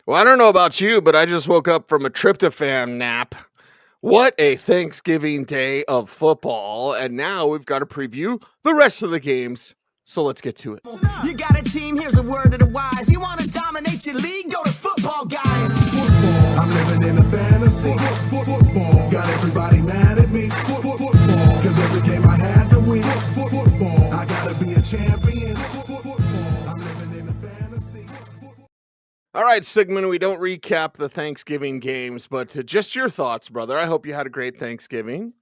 Well, I don't know about you, but I just woke up from a tryptophan nap. What a Thanksgiving day of football. And now we've got to preview the rest of the games. So let's get to it. You got a team, here's a word to the wise. You want to dominate your league? Go to football, guys. Football, I'm living in a fantasy. Football, got everybody mad at me. Football, cause every game I had to win. Football, I gotta be a champion. Football, I'm living in a fantasy. All right, Sigmund, we don't recap the Thanksgiving games, but just your thoughts, brother. I hope you had a great Thanksgiving.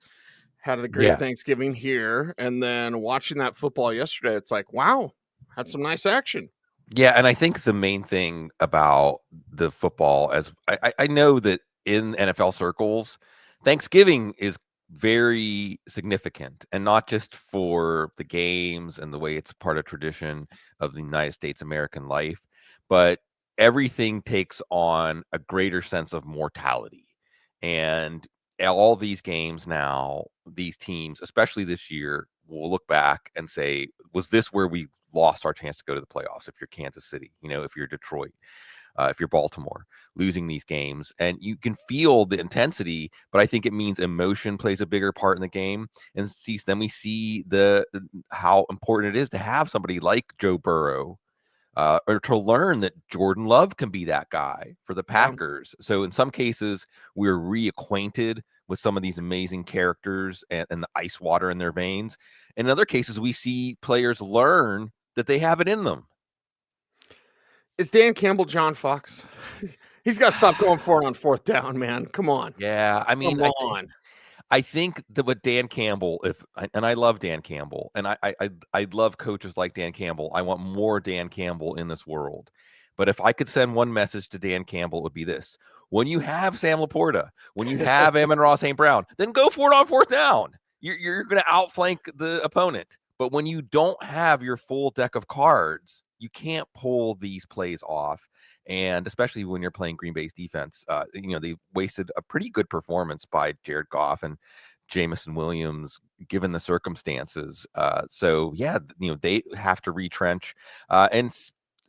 Had a great Yeah. Thanksgiving here. And then watching that football yesterday, it's like, wow, had some nice action. Yeah, and I think the main thing about the football, as I know that in NFL circles, Thanksgiving is very significant, and not just for the games and the way it's part of tradition of the United States American life, but everything takes on a greater sense of mortality. And all these games now, these teams, especially this year, will look back and say, was this where we lost our chance to go to the playoffs? If you're Kansas City, if you're Detroit, if you're Baltimore, losing these games, and you can feel the intensity, but I think it means emotion plays a bigger part in the game. And then we see how important it is to have somebody like Joe Burrow, or to learn that Jordan Love can be that guy for the Packers. So in some cases, we're reacquainted with some of these amazing characters and the ice water in their veins. In other cases, we see players learn that they have it in them. Is Dan Campbell John Fox? He's got to stop going for it on fourth down, man. Come on. Yeah, I mean, Come on. I think that what Dan Campbell, and I love Dan Campbell, and I love coaches like Dan Campbell. I want more Dan Campbell in this world. But if I could send one message to Dan Campbell, it would be this: when you have Sam Laporta, when you have Amon-Ra St. Brown, then go for it on fourth down. You're going to outflank the opponent. But when you don't have your full deck of cards, you can't pull these plays off. And especially when you're playing Green Bay's defense, they wasted a pretty good performance by Jared Goff and Jameson Williams, given the circumstances. So yeah, they have to retrench, and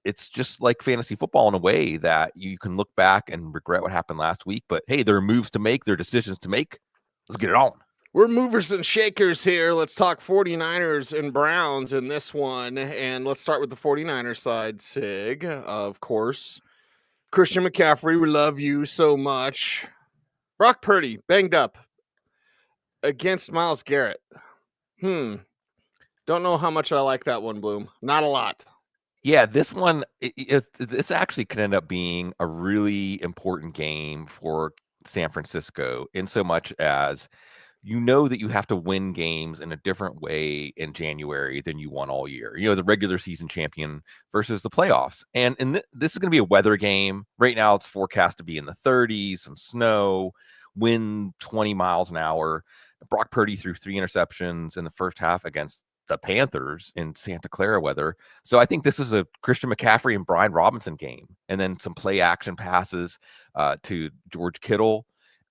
it's just like fantasy football in a way that you can look back and regret what happened last week. But hey, there are moves to make, there are decisions to make. Let's get it on. We're movers and shakers here. Let's talk 49ers and Browns in this one. And let's start with the 49ers side, Sig. Of course, Christian McCaffrey, we love you so much. Brock Purdy, banged up against Myles Garrett. Don't know how much I like that one, Bloom. Not a lot. Yeah, this one, this actually could end up being a really important game for San Francisco, in so much as that you have to win games in a different way in January than you won all year. The regular season champion versus the playoffs. And this is going to be a weather game. Right now, it's forecast to be in the 30s, some snow, wind 20 miles an hour. Brock Purdy threw 3 interceptions in the first half against the Panthers in Santa Clara weather. So I think this is a Christian McCaffrey and Brian Robinson game. And then some play action passes to George Kittle,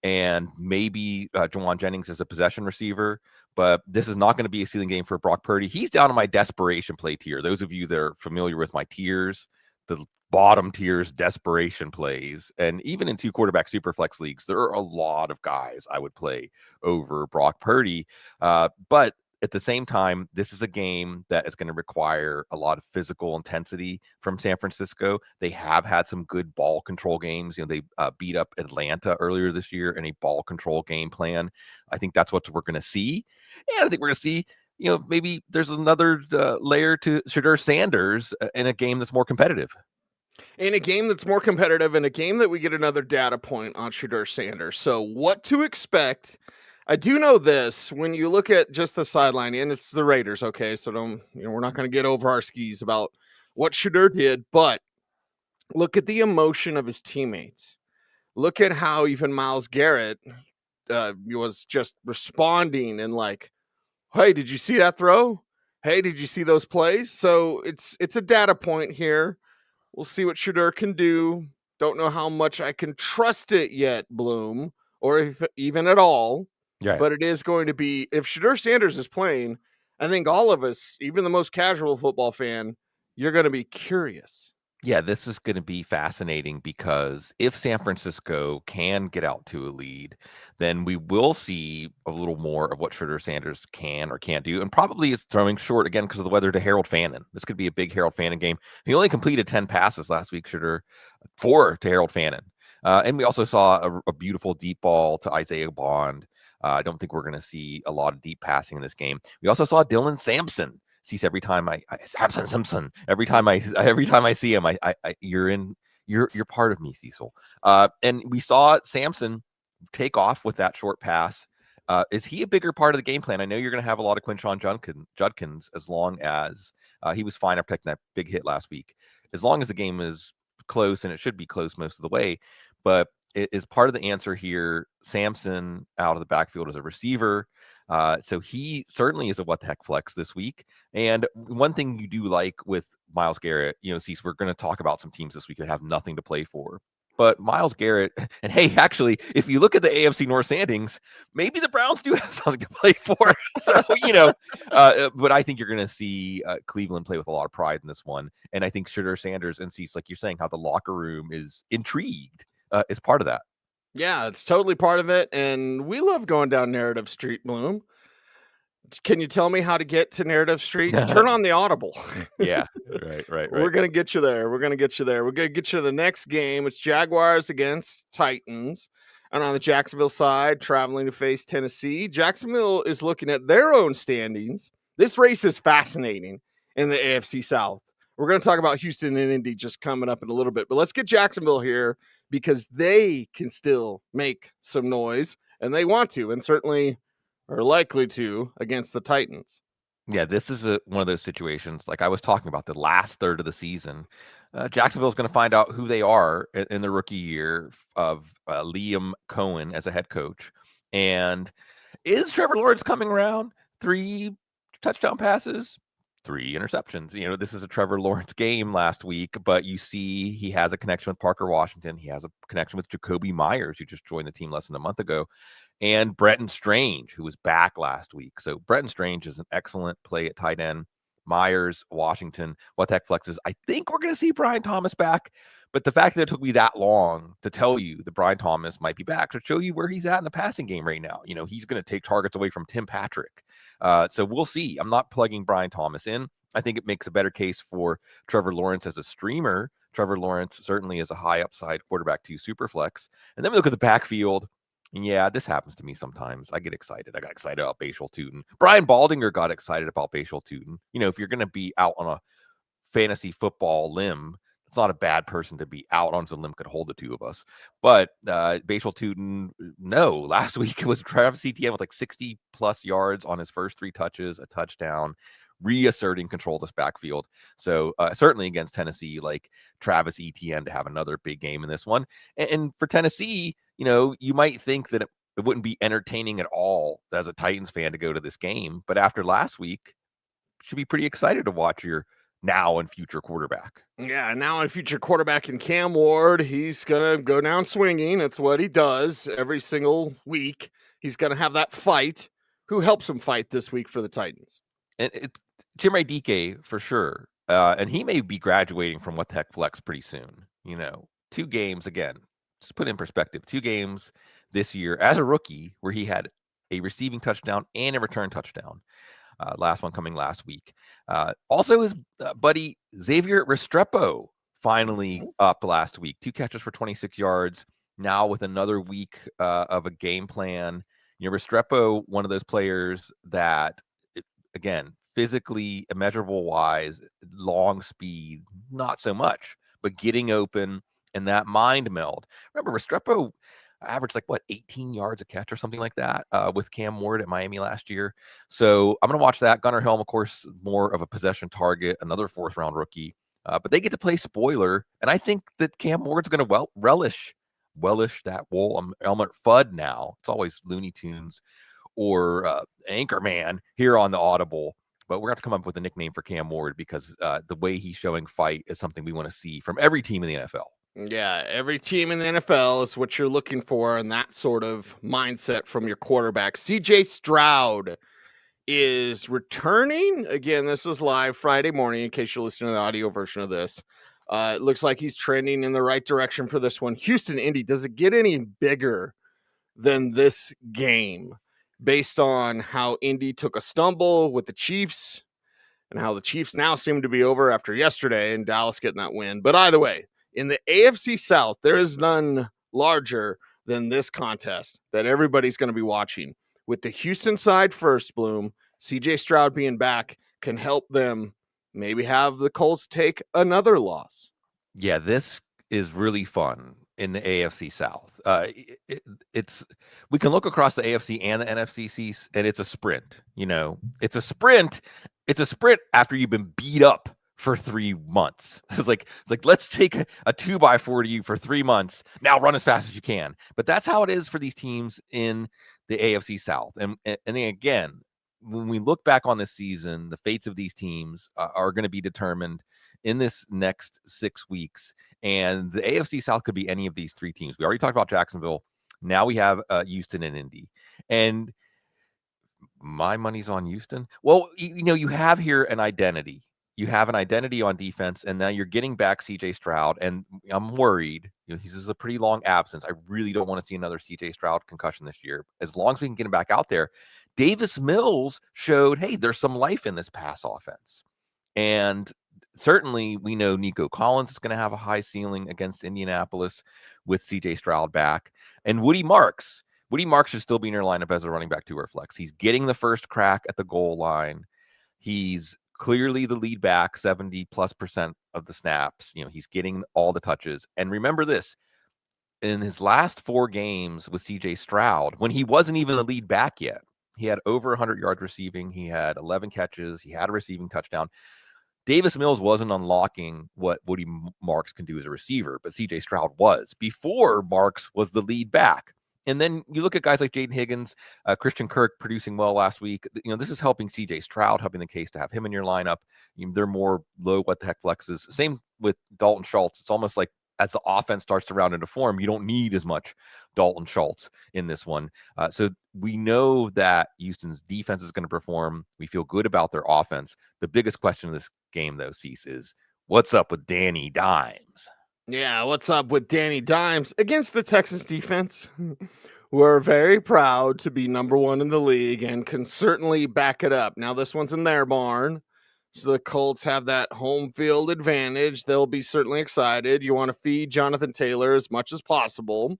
and maybe Jawan Jennings as a possession receiver. But this is not going to be a ceiling game for Brock Purdy. He's down on my desperation play tier. Those of you that are familiar with my tiers, the bottom tiers, desperation plays. And even in 2 quarterback superflex leagues, there are a lot of guys I would play over Brock Purdy. But at the same time, this is a game that is going to require a lot of physical intensity from San Francisco. They have had some good ball control games. They beat up Atlanta earlier this year in a ball control game plan. I think that's what we're going to see. And I think we're going to see, maybe there's another layer to Shedeur Sanders in a game that's more competitive. In a game that's more competitive, in a game that we get another data point on Shedeur Sanders. So what to expect? I do know this, when you look at just the sideline, and it's the Raiders, okay, so we're not going to get over our skis about what Shedeur did, but look at the emotion of his teammates. Look at how even Myles Garrett was just responding and like, hey, did you see that throw? Hey, did you see those plays? So it's a data point here. We'll see what Shedeur can do. Don't know how much I can trust it yet, Bloom, or if even at all. Yeah. But it is going to be, if Shedeur Sanders is playing, I think all of us, even the most casual football fan, you're going to be curious. Yeah, this is going to be fascinating because if San Francisco can get out to a lead, then we will see a little more of what Shedeur Sanders can or can't do. And probably it's throwing short again because of the weather to Harold Fannin. This could be a big Harold Fannin game. He only completed 10 passes last week, Shedeur, 4 to Harold Fannin. And we also saw a beautiful deep ball to Isaiah Bond. I don't think we're going to see a lot of deep passing in this game. We also saw Dylan Sampson. Cease every time Simpson. Every time I see him, you're part of me, Cecil. And we saw Sampson take off with that short pass. Is he a bigger part of the game plan? I know you're going to have a lot of Quinshon Judkins as long as he was fine after taking that big hit last week. As long as the game is close, and it should be close most of the way. But it is part of the answer here. Sampson out of the backfield as a receiver. So he certainly is a what the heck flex this week. And one thing you do like with Myles Garrett, Cease, we're going to talk about some teams this week that have nothing to play for. But Myles Garrett, and hey, actually, if you look at the AFC North standings, maybe the Browns do have something to play for. So, but I think you're going to see Cleveland play with a lot of pride in this one. And I think Shedeur Sanders and Cease, like you're saying, how the locker room is intrigued is part of that. Yeah, it's totally part of it. And we love going down Narrative Street, Bloom. Can you tell me how to get to Narrative Street? Turn on the Audible. Yeah, right. We're going to get you there. We're going to get you to the next game. It's Jaguars against Titans. And on the Jacksonville side, traveling to face Tennessee. Jacksonville is looking at their own standings. This race is fascinating in the AFC South. We're going to talk about Houston and Indy just coming up in a little bit. But let's get Jacksonville here because they can still make some noise. And they want to, and certainly are likely to, against the Titans. Yeah, this is one of those situations, like I was talking about, the last third of the season. Jacksonville is going to find out who they are in the rookie year of Liam Cohen as a head coach. And is Trevor Lawrence coming around? 3 touchdown passes, 3 interceptions. This is a Trevor Lawrence game last week, but you see he has a connection with Parker Washington. He has a connection with Jacoby Myers, who just joined the team less than a month ago, and Bretton Strange, who was back last week. So Bretton Strange is an excellent play at tight end. Myers, Washington, what the heck flexes. I think we're going to see Brian Thomas back, but the fact that it took me that long to tell you that Brian Thomas might be back to show you where he's at in the passing game right now. He's going to take targets away from Tim Patrick. So we'll see. I'm not plugging Brian Thomas in. I think it makes a better case for Trevor Lawrence as a streamer. Trevor Lawrence certainly is a high upside quarterback to super flex. And then we look at the backfield. And yeah, this happens to me sometimes. I get excited. I got excited about Bashal Tootin. Brian Baldinger got excited about Bashal Tootin. If you're going to be out on a fantasy football limb, it's not a bad person to be out on the limb, could hold the two of us. But Bashal Tootin, no. Last week it was Travis Etienne with like 60 plus yards on his first 3 touches, a touchdown, reasserting control of this backfield. So certainly against Tennessee, like Travis Etienne to have another big game in this one. And for Tennessee, you might think that it wouldn't be entertaining at all as a Titans fan to go to this game. But after last week, should be pretty excited to watch your now and future quarterback. Yeah, now and future quarterback in Cam Ward. He's going to go down swinging. That's what he does every single week. He's going to have that fight. Who helps him fight this week for the Titans? And it's Jim Dike for sure. And he may be graduating from what the heck flex pretty soon. 2 games again. Just put it in perspective, 2 games this year as a rookie where he had a receiving touchdown and a return touchdown. Last one coming last week. Also, his buddy Xavier Restrepo finally up last week. 2 catches for 26 yards. Now with another week of a game plan. Restrepo, one of those players that, again, physically, immeasurable wise, long speed, not so much, but getting open. And that mind meld. Remember, Restrepo averaged 18 yards a catch or something like that with Cam Ward at Miami last year. So I'm going to watch that. Gunnar Helm, of course, more of a possession target, another 4th round rookie. But they get to play spoiler. And I think that Cam Ward's going to relish that Wool Elmer Fudd now. It's always Looney Tunes or Anchorman here on the Audible. But we're going to have to come up with a nickname for Cam Ward because the way he's showing fight is something we want to see from every team in the NFL. Yeah, every team in the NFL is what you're looking for, and that sort of mindset from your quarterback. CJ Stroud is returning. Again, this is live Friday morning, in case you're listening to the audio version of this. It looks like he's trending in the right direction for this one. Houston, Indy, does it get any bigger than this game based on how Indy took a stumble with the Chiefs and how the Chiefs now seem to be over after yesterday and Dallas getting that win? But either way, in the AFC South, there is none larger than this contest that everybody's going to be watching. With the Houston side first, Bloom, CJ Stroud being back can help them maybe have the Colts take another loss. Yeah, this is really fun in the AFC South. It's we can look across the AFC and the NFC, and it's a sprint. It's a sprint. It's a sprint after you've been beat up for 3 months. It's like let's take a 2x4 to you for 3 months. Now run as fast as you can. But that's how it is for these teams in the AFC South. And again, when we look back on this season, the fates of these teams are going to be determined in this next 6 weeks. And the AFC South could be any of these 3 teams. We already talked about Jacksonville. Now we have Houston and Indy. And my money's on Houston. Well, you have here an identity. You have an identity on defense, and now you're getting back CJ Stroud. And I'm worried. This is a pretty long absence. I really don't want to see another CJ Stroud concussion this year. As long as we can get him back out there, Davis Mills showed, hey, there's some life in this pass offense. And certainly we know Nico Collins is going to have a high ceiling against Indianapolis with CJ Stroud back. And Woody Marks should still be in your lineup as a running back 2 or flex. He's getting the first crack at the goal line. He's clearly the lead back, 70+% of the snaps. He's getting all the touches. And remember this, in his last 4 games with CJ Stroud, when he wasn't even a lead back yet, he had over 100 yards receiving. He had 11 catches. He had a receiving touchdown. Davis Mills wasn't unlocking what Woody Marks can do as a receiver, but CJ Stroud was before Marks was the lead back. And then you look at guys like Jaden Higgins, Christian Kirk producing well last week. This is helping CJ Stroud, helping the case to have him in your lineup. They're more low what the heck flexes. Same with Dalton Schultz. It's almost like as the offense starts to round into form, you don't need as much Dalton Schultz in this one. So we know that Houston's defense is going to perform. We feel good about their offense. The biggest question of this game, though, Cease, is what's up with Danny Dimes? Yeah, what's up with Danny Dimes against the Texans defense? We're very proud to be number 1 in the league and can certainly back it up. Now, this one's in their barn, so the Colts have that home field advantage. They'll be certainly excited. You want to feed Jonathan Taylor as much as possible.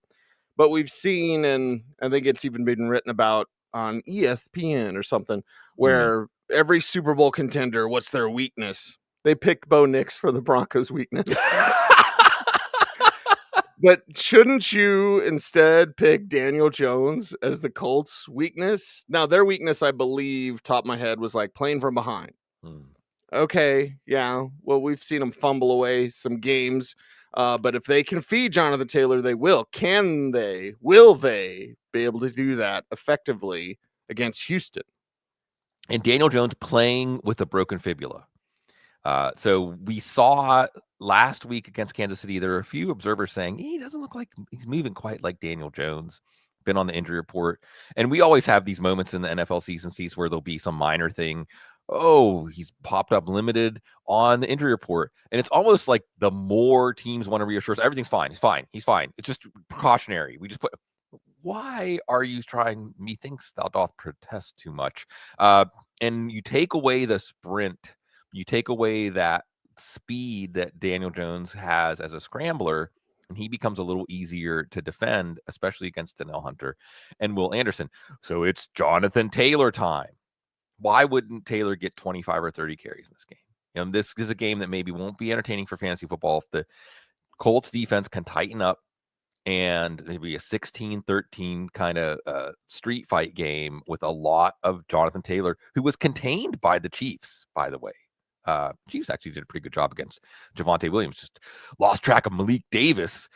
But we've seen, and I think it's even been written about on ESPN or something, where every Super Bowl contender, what's their weakness? They picked Bo Nix for the Broncos' weakness. But shouldn't you instead pick Daniel Jones as the Colts' weakness? Now, their weakness, I believe, top of my head, was like playing from behind. Okay, yeah. Well, we've seen them fumble away some games. But if they can feed Jonathan Taylor, they will. Can they? Will they be able to do that effectively against Houston? And Daniel Jones playing with a broken fibula. So we saw last week against Kansas City, there are a few observers saying he doesn't look like he's moving quite like Daniel Jones. Been on the injury report. And we always have these moments in the NFL season where there'll be some minor thing. Oh, he's popped up limited on the injury report. And it's almost like the more teams want to reassure us, everything's fine. He's fine. He's fine. It's just precautionary. We just put, why are you trying? Methinks thou doth protest too much. And you take away the sprint. You take away that speed that Daniel Jones has as a scrambler, and he becomes a little easier to defend, especially against Danielle Hunter and Will Anderson. So it's Jonathan Taylor time. Why wouldn't Taylor get 25 or 30 carries in this game? This is a game that maybe won't be entertaining for fantasy football if the Colts defense can tighten up and maybe a 16-13 kind of street fight game with a lot of Jonathan Taylor, who was contained by the Chiefs, by the way. Chiefs actually did a pretty good job against Javonte Williams, just lost track of Malik Davis.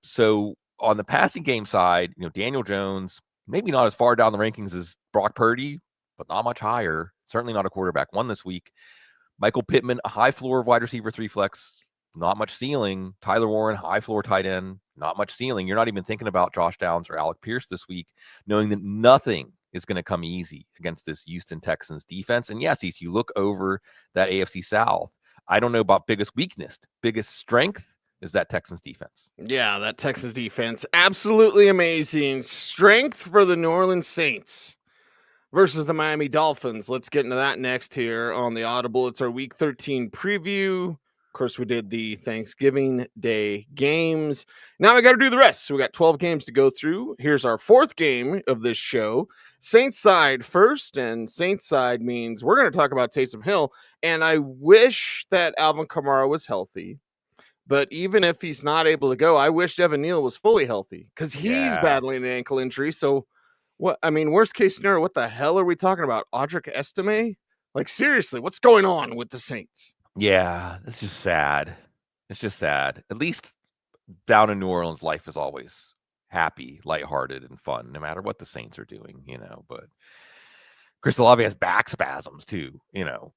So on the passing game side, Daniel Jones, maybe not as far down the rankings as Brock Purdy, but not much higher. Certainly not a quarterback 1 this week. Michael Pittman, a high floor wide receiver 3 flex, not much ceiling. Tyler Warren, high floor tight end, not much ceiling. You're not even thinking about Josh Downs or Alec Pierce this week, knowing that nothing is going to come easy against this Houston Texans defense. And yes, you look over that AFC South. I don't know about biggest weakness. Biggest strength is that Texans defense. Yeah, that Texans defense. Absolutely amazing. Strength for the New Orleans Saints versus the Miami Dolphins. Let's get into that next here on the Audible. It's our Week 13 preview. Of course, we did the Thanksgiving Day games. Now we got to do the rest. So we got 12 games to go through. Here's our fourth game of this show. Saints side first, and Saints side means we're going to talk about Taysom Hill. And I wish that Alvin Kamara was healthy. But even if he's not able to go, I wish Devin Neal was fully healthy because he's battling an ankle injury. So, what I mean, worst case scenario, what the hell are we talking about? Audric Estime? Like, seriously, what's going on with the Saints? Yeah, it's just sad. It's just sad. At least down in New Orleans, life is always happy, lighthearted, and fun, no matter what the Saints are doing, But Chris Olave has back spasms too,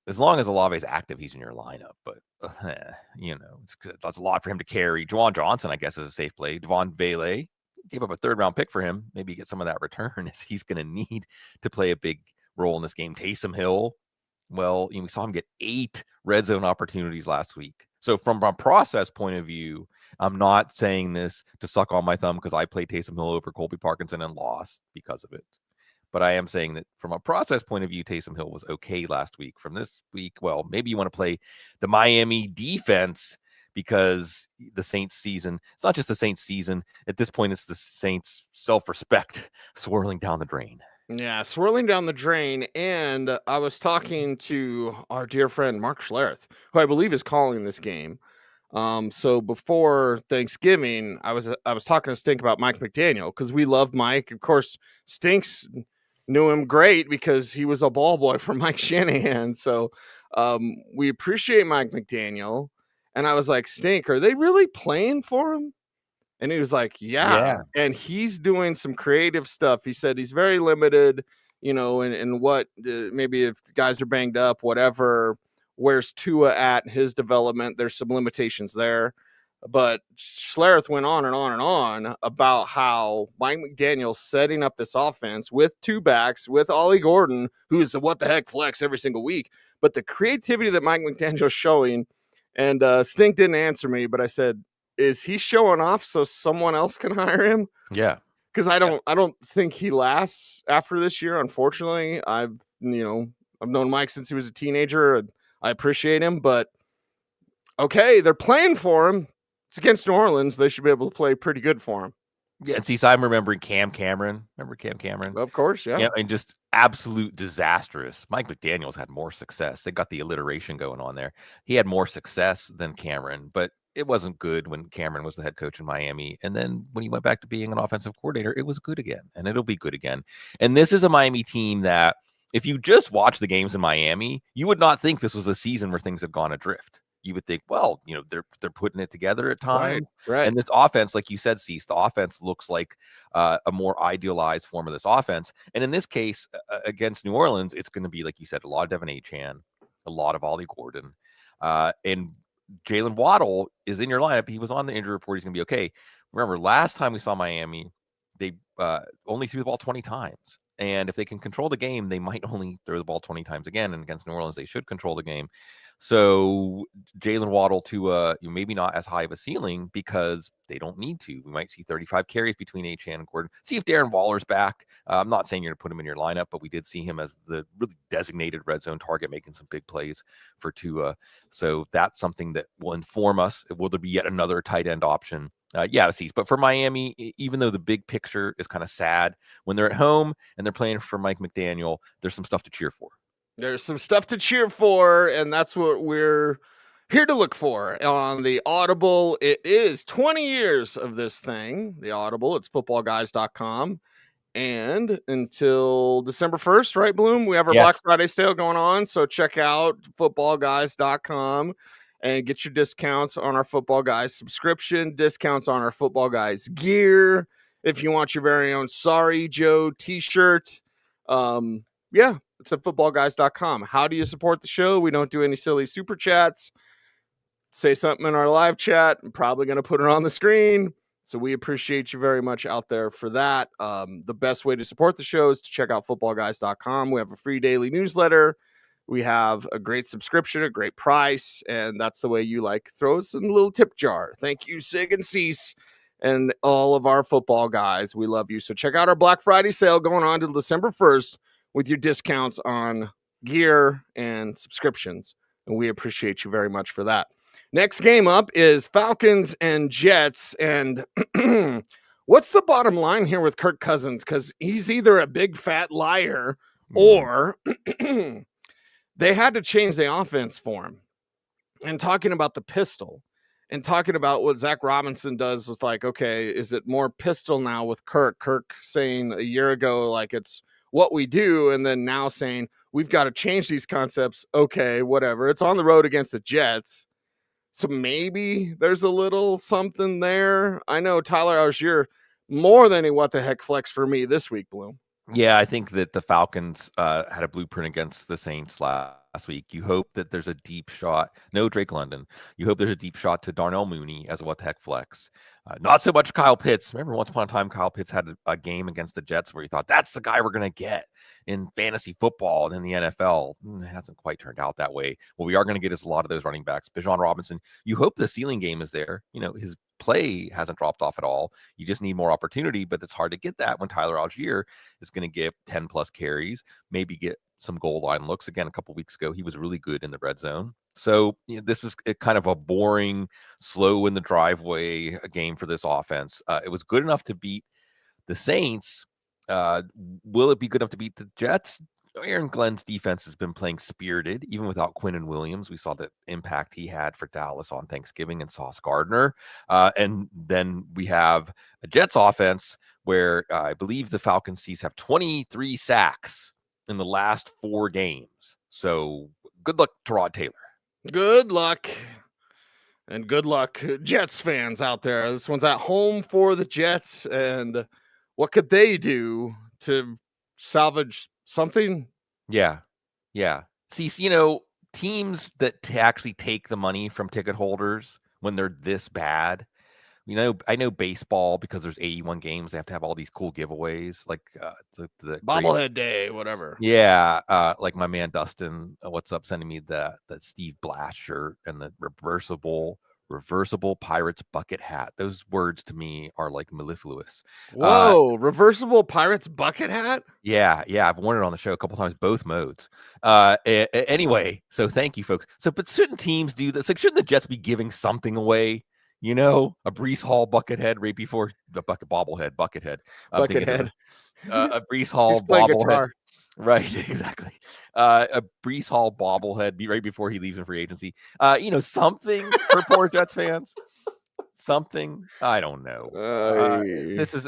As long as Olave's active, he's in your lineup. But that's a lot for him to carry. Juwan Johnson, I guess, is a safe play. Devon Bailey gave up a third-round pick for him. Maybe get some of that return as he's going to need to play a big role in this game. Taysom Hill, well, we saw him get 8 red zone opportunities last week. So from a process point of view, I'm not saying this to suck on my thumb because I played Taysom Hill over Colby Parkinson and lost because of it. But I am saying that from a process point of view, Taysom Hill was okay last week. From this week, well, maybe you want to play the Miami defense because the Saints season, it's not just the Saints season. At this point, it's the Saints self-respect swirling down the drain. Yeah, swirling down the drain. And I was talking to our dear friend Mark Schlereth, who I believe is calling this game. So before Thanksgiving, I was talking to Stink about Mike McDaniel because we love Mike. Of course, Stinks knew him great because he was a ball boy for Mike Shanahan. So we appreciate Mike McDaniel. And I was like, Stink, are they really playing for him? And he was like, yeah. And he's doing some creative stuff. He said he's very limited, in what maybe if guys are banged up, whatever. Where's Tua at his development? There's some limitations there. But Schlereth went on and on and on about how Mike McDaniel's setting up this offense with 2 backs, with Ollie Gordon, who's a what the heck flex every single week. But the creativity that Mike McDaniel's showing, and Stink didn't answer me, but I said, is he showing off so someone else can hire him? Yeah. Because I don't think he lasts after this year, unfortunately. I've known Mike since he was a teenager, and I appreciate him, but okay, they're playing for him. It's against New Orleans. They should be able to play pretty good for him. Yeah, and see, so I'm remembering Cam Cameron. Remember Cam Cameron? Of course, yeah. And just absolute disastrous. Mike McDaniel's had more success. They got the alliteration going on there. He had more success than Cameron, but it wasn't good when Cameron was the head coach in Miami. And then when he went back to being an offensive coordinator, it was good again, and it'll be good again. And this is a Miami team that if you just watch the games in Miami, you would not think this was a season where things had gone adrift. You would think, well, they're putting it together at times. Right. And this offense, like you said, Cease, the offense looks like a more idealized form of this offense. And in this case, against New Orleans, it's going to be, like you said, a lot of Devin Achane, a lot of Ollie Gordon. And Jalen Waddle is in your lineup. He was on the injury report. He's going to be okay. Remember, last time we saw Miami, they only threw the ball 20 times. And if they can control the game, they might only throw the ball 20 times again. And against New Orleans, they should control the game. So Jalen Waddle to maybe not as high of a ceiling because they don't need to. We might see 35 carries between Achane and Gordon. See if Darren Waller's back. I'm not saying you're going to put him in your lineup, but we did see him as the really designated red zone target, making some big plays for Tua. So that's something that will inform us. Will there be yet another tight end option? But for Miami, even though the big picture is kind of sad, when they're at home and they're playing for Mike McDaniel, there's some stuff to cheer for. There's some stuff to cheer for, and that's what we're here to look for on the Audible. It is 20 years of this thing, the Audible. It's footballguys.com. And until December 1st, right, Bloom? We have our Black Friday sale going on, so check out footballguys.com. and get your discounts on our Football Guys subscription, discounts on our Football Guys gear. If you want your very own Sorry Joe t-shirt, it's at footballguys.com. How do you support the show? We don't do any silly super chats. Say something in our live chat. I'm probably going to put it on the screen. So we appreciate you very much out there for that. The best way to support the show is to check out footballguys.com. We have a free daily newsletter We have a great subscription, a great price, and that's the way you like. Throw us in a little tip jar. Thank you, Sig and Cease, and all of our football guys. We love you. So check out our Black Friday sale going on till December 1st with your discounts on gear and subscriptions. And we appreciate you very much for that. Next game up is Falcons and Jets. And what's the bottom line here with Kirk Cousins? Because he's either a big fat liar or they had to change the offense for him. And talking about the pistol and talking about what Zach Robinson does with, like, okay, is it more pistol now with Kirk? Kirk saying a year ago, like, it's what we do. And then now saying, we've got to change these concepts. Okay, whatever. It's on the road against the Jets. So maybe there's a little something there. I know Tyler Algier more than a what the heck flex for me this week, Bloom. Yeah, I think that the Falcons had a blueprint against the Saints last week. You hope that there's a deep shot. No Drake London. You hope there's a deep shot to Darnell Mooney as a what the heck flex. Not so much Kyle Pitts. Remember, once upon a time, Kyle Pitts had a game against the Jets where you thought that's the guy we're going to get in fantasy football and in the NFL. It hasn't quite turned out that way. What we are going to get is a lot of those running backs. Bijan Robinson, you hope the ceiling game is there. You know, his play hasn't dropped off at all. You just need more opportunity, but it's hard to get that when Tyler Algier is going to get 10 plus carries, maybe get some goal line looks. Again, a couple weeks ago, he was really good in the red zone. So this is kind of a boring, slow in the driveway game for this offense. It was good enough to beat the Saints. Will it be good enough to beat the Jets? Aaron Glenn's defense has been playing spirited, even without Quinnen Williams. We saw the impact he had for Dallas on Thanksgiving and Sauce Gardner. And then we have a Jets offense where I believe the Falcons have 23 sacks in the last 4 games. So good luck to Rod Taylor. Good luck. And good luck, Jets fans out there. This one's at home for the Jets. And what could they do to salvage something? Yeah. See, you know, teams that actually take the money from ticket holders when they're this bad. You know, I know baseball, because there's 81 games, they have to have all these cool giveaways, like the bobblehead day, whatever. Yeah, like my man Dustin, what's up, sending me the Steve Blass shirt and the reversible Pirates bucket hat. Those words to me are like mellifluous. Whoa, reversible Pirates bucket hat? Yeah, I've worn it on the show a couple times, both modes. Anyway, so thank you, folks. So, but certain teams do this. Like, shouldn't the Jets be giving something away? You know, a Breece Hall bucket head right before the bucket head. A Breece Hall bobblehead. Right, exactly. A Breece Hall bobblehead right before he leaves in free agency. You know, something for poor Jets fans. Something, I don't know. This is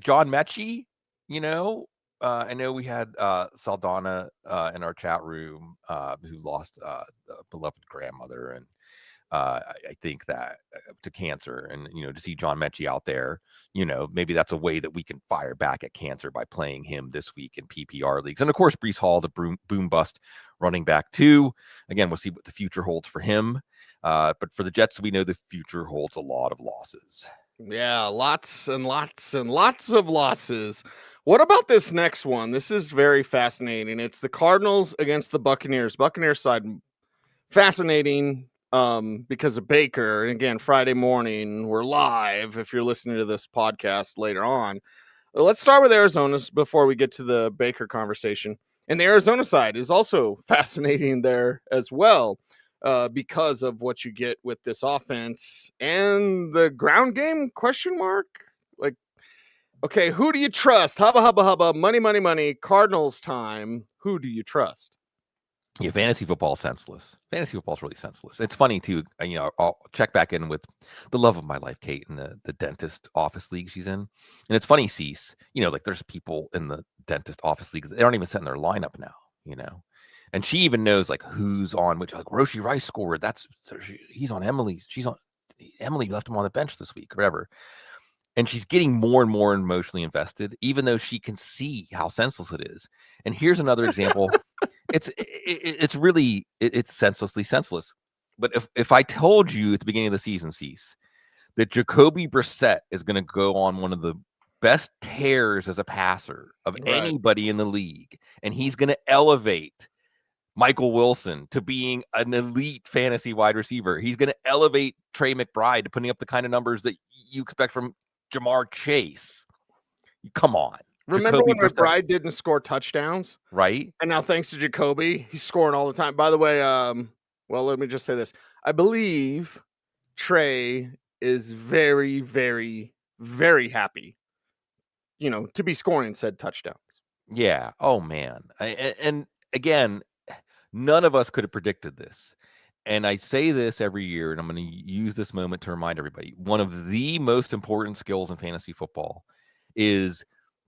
John Mechie. You know, I know we had Saldana in our chat room who lost a beloved grandmother, and I think that to cancer, and, you know, to see John Mechie out there, you know, maybe that's a way that we can fire back at cancer by playing him this week in PPR leagues. And of course, Breece Hall, the boom bust running back too. Again, we'll see what the future holds for him. But for the Jets, we know the future holds a lot of losses. Yeah, lots and lots and lots of losses. What about this next one? This is very fascinating. It's the Cardinals against the Buccaneers. Buccaneers side, fascinating. Because of Baker. And again, Friday morning, we're live if you're listening to this podcast later on. Let's start with Arizona before we get to the Baker conversation. And the Arizona side is also fascinating there as well, because of what you get with this offense and the ground game, question mark? Like, okay, who do you trust? Hubba, hubba, hubba, money, Cardinals time. Who do you trust? Yeah, fantasy football is senseless. Fantasy football is really senseless. It's funny too. You know, I'll check back in with the love of my life, Kate, in the dentist office league she's in. And it's funny, Cease, you know, like there's people in the dentist office league, they aren't even setting their lineup now, you know. And she even knows like who's on which, like Roshi Rice scored. He's on Emily's. Emily left him on the bench this week, or whatever. And she's getting more and more emotionally invested, even though she can see how senseless it is. And here's another example. It's really senselessly senseless. But if I told you at the beginning of the season, Cease, that Jacoby Brissett is going to go on one of the best tears as a passer of anybody in the league, and he's going to elevate Michael Wilson to being an elite fantasy wide receiver. He's going to elevate Trey McBride to putting up the kind of numbers that you expect from Jamar Chase. Come on. Remember Jacoby when Brissett, McBride didn't score touchdowns? right? And now thanks to Jacoby, he's scoring all the time. By the way, well, let me just say this. I believe Trey is very, very, very happy, to be scoring said touchdowns. Yeah. Oh, man. And again, none of us could have predicted this. And I say this every year, and I'm going to use this moment to remind everybody, one of the most important skills in fantasy football is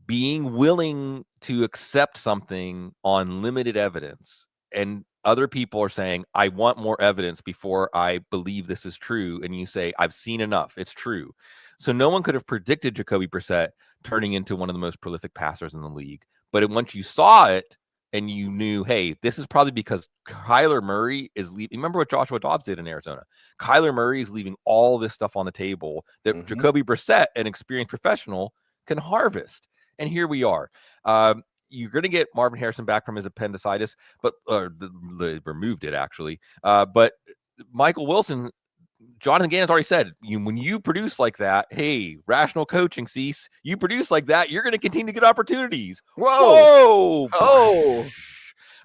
being willing to accept something on limited evidence. And other people are saying, I want more evidence before I believe this is true. And you say, I've seen enough. It's true. So no one could have predicted Jacoby Brissett turning into one of the most prolific passers in the league. But once you saw it and you knew, hey, this is probably because Kyler Murray is leaving. Remember what Joshua Dobbs did in Arizona? Kyler Murray is leaving all this stuff on the table that Jacoby Brissett, an experienced professional, can harvest. And here we are. You're going to get Marvin Harrison back from his appendicitis, but they removed it actually. But Michael Wilson, Jonathan Gannon's already said, when you produce like that, hey, rational coaching, Cease, you produce like that, you're going to continue to get opportunities. Whoa! Oh!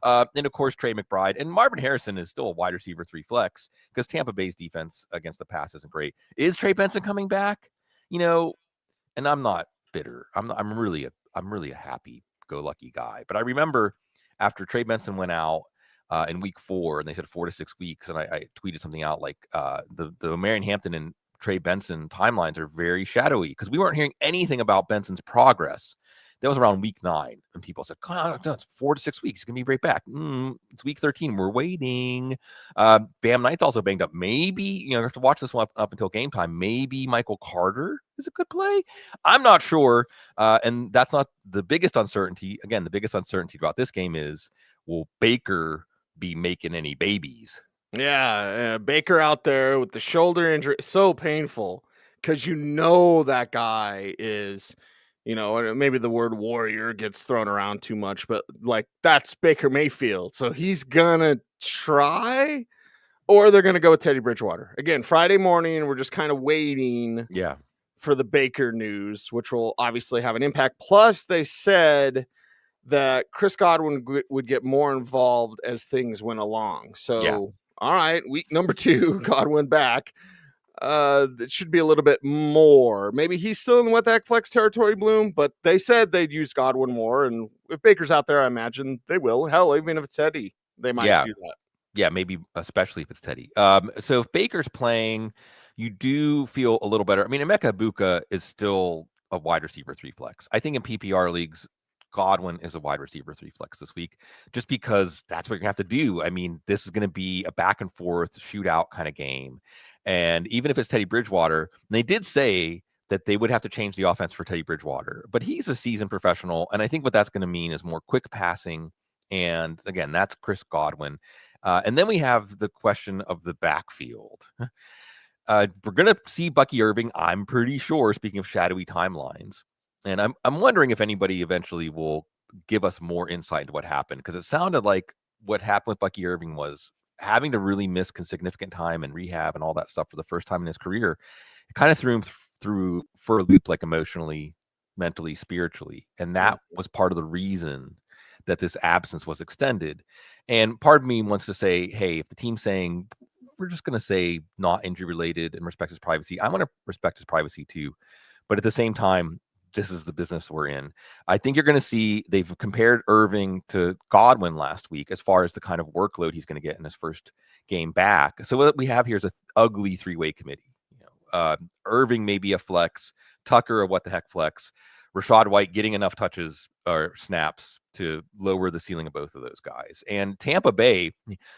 And of course, Trey McBride and Marvin Harrison is still a wide receiver 3 flex because Tampa Bay's defense against the pass isn't great. Is Trey Benson coming back? And I'm not bitter. I'm really a happy-go-lucky guy. But I remember after Trey Benson went out in week 4, and they said 4 to 6 weeks, and I tweeted something out like the Marion Hampton and Trey Benson timelines are very shadowy because we weren't hearing anything about Benson's progress. That was around week 9, and people said, God, it's 4 to 6 weeks. He's going to be right back. It's week 13. We're waiting. Bam Knight's also banged up. Maybe, you have to watch this one up until game time. Maybe Michael Carter is a good play. I'm not sure. And that's not the biggest uncertainty. Again, the biggest uncertainty about this game is, will Baker be making any babies? Yeah, Baker out there with the shoulder injury, so painful because that guy is, maybe the word warrior gets thrown around too much, but like that's Baker Mayfield. So he's gonna try, or they're gonna go with Teddy Bridgewater. Again, Friday morning, we're just kind of waiting for the Baker news, which will obviously have an impact. Plus, they said that Chris Godwin would get more involved as things went along. So, all right, week number 2, Godwin back. It should be a little bit more. Maybe he's still in with that flex territory, Bloom, but they said they'd use Godwin more. And if Baker's out there, I imagine they will. Hell, even if it's Teddy, they might do that. Yeah, maybe especially if it's Teddy. So if Baker's playing, you do feel a little better. I mean, Emeka Egbuka is still a wide receiver 3 flex. I think in PPR leagues, Godwin is a wide receiver 3 flex this week, just because that's what you're going to have to do. I mean, this is going to be a back and forth shootout kind of game. And even if it's Teddy Bridgewater, they did say that they would have to change the offense for Teddy Bridgewater, but he's a seasoned professional. And I think what that's going to mean is more quick passing. And again, that's Chris Godwin. And then we have the question of the backfield. We're going to see Bucky Irving, I'm pretty sure, speaking of shadowy timelines. And I'm wondering if anybody eventually will give us more insight into what happened, because it sounded like what happened with Bucky Irving was having to really miss significant time and rehab and all that stuff for the first time in his career. It kind of threw him through for a loop, like emotionally, mentally, spiritually. And that was part of the reason that this absence was extended. And part of me wants to say, hey, if the team's saying, we're just going to say not injury related and respect his privacy, I want to respect his privacy too. But at the same time, this is the business we're in. I think you're going to see they've compared Irving to Godwin last week as far as the kind of workload he's going to get in his first game back. So what we have here is an ugly 3-way committee. Irving may be a flex, Tucker a what the heck flex, Rachaad White getting enough touches or snaps to lower the ceiling of both of those guys. And Tampa Bay,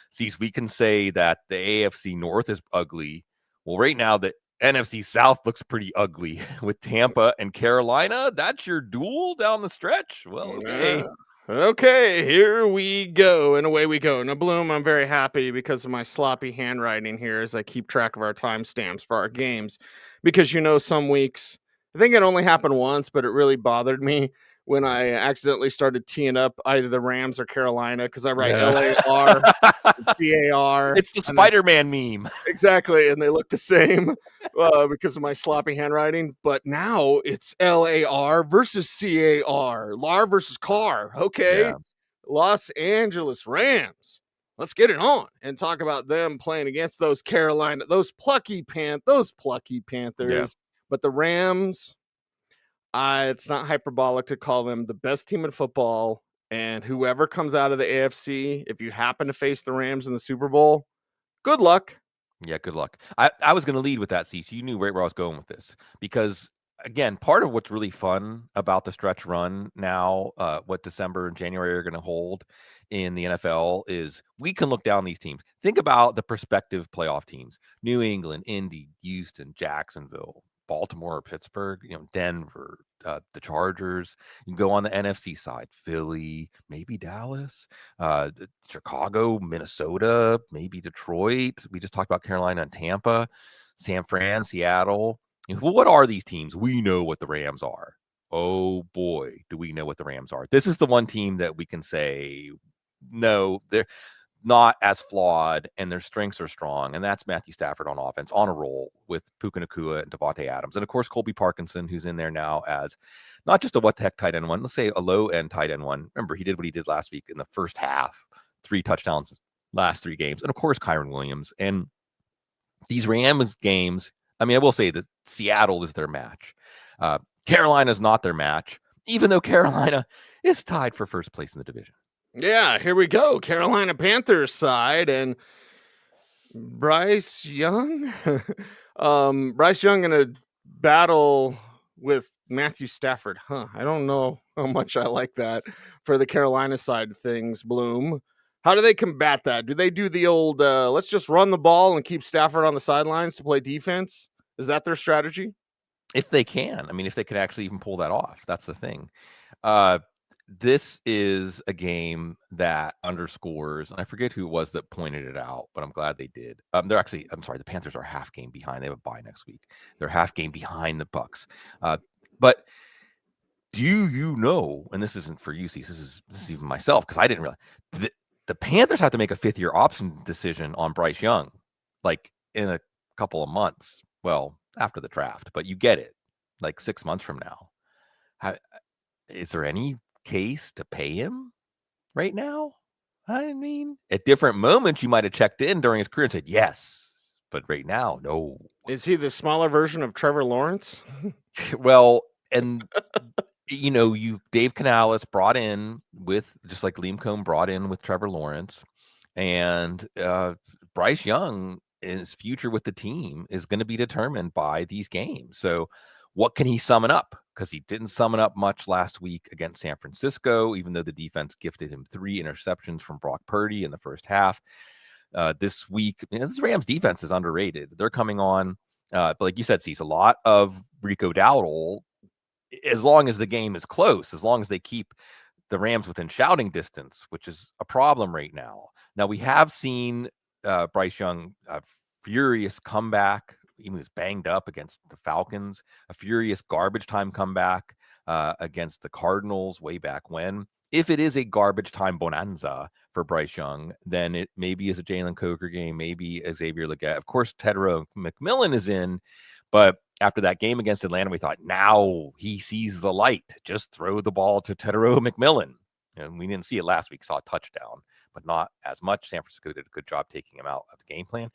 sees we can say that the AFC North is ugly. Well, right now the NFC South looks pretty ugly with Tampa and Carolina. That's your duel down the stretch. Well, okay. Okay, here we go, and away we go. Now, Bloom, I'm very happy because of my sloppy handwriting here as I keep track of our timestamps for our games, because some weeks, I think it only happened once, but it really bothered me when I accidentally started teeing up either the Rams or Carolina because I write LAR and CAR. It's the Spider-Man meme. Exactly, and they look the same because of my sloppy handwriting. But now it's LAR versus CAR, LAR versus CAR. Okay, Yeah. Los Angeles Rams. Let's get it on and talk about them playing against those Carolina, those plucky Panthers. Yeah. But the Rams, it's not hyperbolic to call them the best team in football. And whoever comes out of the AFC, if you happen to face the Rams in the Super Bowl, good luck. Yeah, good luck. I was going to lead with that, Cecil. You knew right where I was going with this because, again, part of what's really fun about the stretch run now, what December and January are going to hold in the NFL is we can look down these teams. Think about the prospective playoff teams: New England, Indy, Houston, Jacksonville, Baltimore, Pittsburgh, Denver, the Chargers. You can go on the NFC side: Philly, maybe Dallas, Chicago, Minnesota, maybe Detroit. We just talked about Carolina and Tampa, San Fran, Seattle. What are these teams? We know what the Rams are. Oh boy, do we know what the Rams are. This is the one team that we can say, no, they're not as flawed and their strengths are strong. And that's Matthew Stafford on offense, on a roll with Puka Nacua and Devontae Adams. And of course, Colby Parkinson, who's in there now as not just a what the heck tight end one, let's say a low end tight end one. Remember, he did what he did last week in the first half, 3 touchdowns last 3 games. And of course, Kyron Williams. And these Rams games, I mean, I will say that Seattle is their match. Carolina is not their match, even though Carolina is tied for first place in the division. Yeah, here we go. Carolina Panthers side and Bryce Young. Bryce Young in a battle with Matthew Stafford. I don't know how much I like that for the Carolina side of things, Bloom. How do they combat that? Do they do the old, let's just run the ball and keep Stafford on the sidelines to play defense? Is that their strategy? If they can. I mean, if they could actually even pull that off. That's the thing. This is a game that underscores, and I forget who it was that pointed it out, but I'm glad they did. I'm sorry, the Panthers are half game behind. They have a bye next week. They're half game behind the Bucs. But do you know, and this isn't for you, Cecil, this is even myself, because I didn't realize, the Panthers have to make a 5th-year option decision on Bryce Young, like in a couple of months. Well, after the draft, but you get it, like 6 months from now. Is there any case to pay him right now? I mean, at different moments, you might have checked in during his career and said yes, but right now, no. Is he the smaller version of Trevor Lawrence? Well, and Dave Canales brought in with, just like Liam Cohn brought in with Trevor Lawrence, and Bryce Young, his future with the team is going to be determined by these games. So what can he summon up? Because he didn't summon up much last week against San Francisco, even though the defense gifted him 3 interceptions from Brock Purdy in the first half. This week, this Rams defense is underrated. They're coming on, but like you said, Cecil, a lot of Rico Dowdle, as long as the game is close, as long as they keep the Rams within shouting distance, which is a problem right now. Now, we have seen Bryce Young, a furious comeback. He was banged up against the Falcons, a furious garbage time comeback against the Cardinals way back when. If it is a garbage time bonanza for Bryce Young, then it maybe is a Jalen Coker game, maybe a Xavier Legette. Of course, Tedero McMillan is in, but after that game against Atlanta, we thought, now he sees the light. Just throw the ball to Tedero McMillan. And we didn't see it last week, saw a touchdown, but not as much. San Francisco did a good job taking him out of the game plan.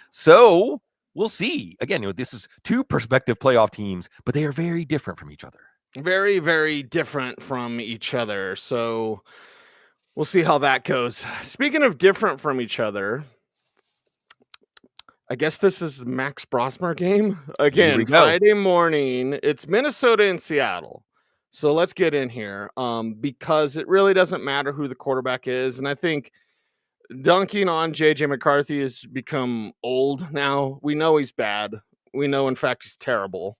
So we'll see. Again, this is 2 prospective playoff teams, but they are very different from each other. Very, very different from each other. So we'll see how that goes. Speaking of different from each other, I guess this is Max Brosmer game. Again, Friday morning. It's Minnesota and Seattle. So let's get in here because it really doesn't matter who the quarterback is. And I think dunking on J.J. McCarthy has become old now. We know he's bad. We know, in fact, he's terrible.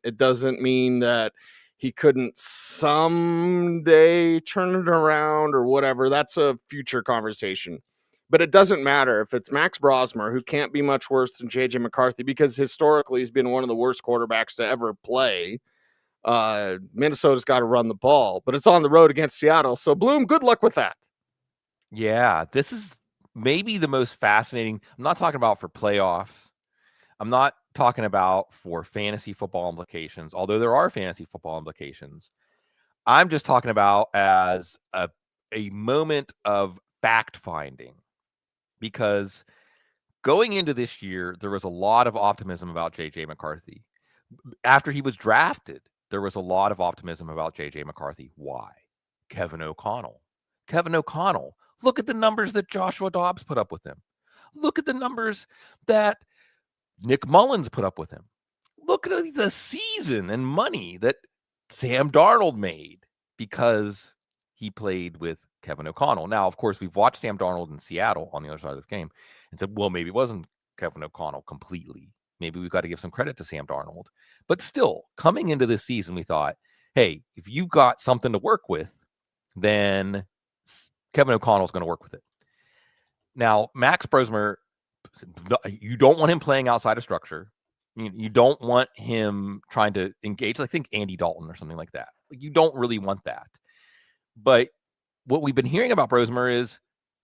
It doesn't mean that he couldn't someday turn it around or whatever. That's a future conversation. But it doesn't matter if it's Max Brosmer, who can't be much worse than J.J. McCarthy because historically he's been one of the worst quarterbacks to ever play. Minnesota's got to run the ball, but it's on the road against Seattle. So Bloom, good luck with that. Yeah, this is maybe the most fascinating. I'm not talking about for playoffs. I'm not talking about for fantasy football implications, although there are fantasy football implications. I'm just talking about as a moment of fact finding, because going into this year, there was a lot of optimism about J.J. McCarthy. After he was drafted, there was a lot of optimism about J.J. McCarthy. Why? Kevin O'Connell. Look at the numbers that Joshua Dobbs put up with him. Look at the numbers that Nick Mullins put up with him. Look at the season and money that Sam Darnold made because he played with Kevin O'Connell. Now, of course, we've watched Sam Darnold in Seattle on the other side of this game and said, well, maybe it wasn't Kevin O'Connell completely. Maybe we've got to give some credit to Sam Darnold. But still, coming into this season, we thought, hey, if you've got something to work with, then Kevin O'Connell's going to work with it. Now, Max Brosmer, you don't want him playing outside of structure. You don't want him trying to engage, I think, Andy Dalton or something like that. You don't really want that. But what we've been hearing about Brosmer is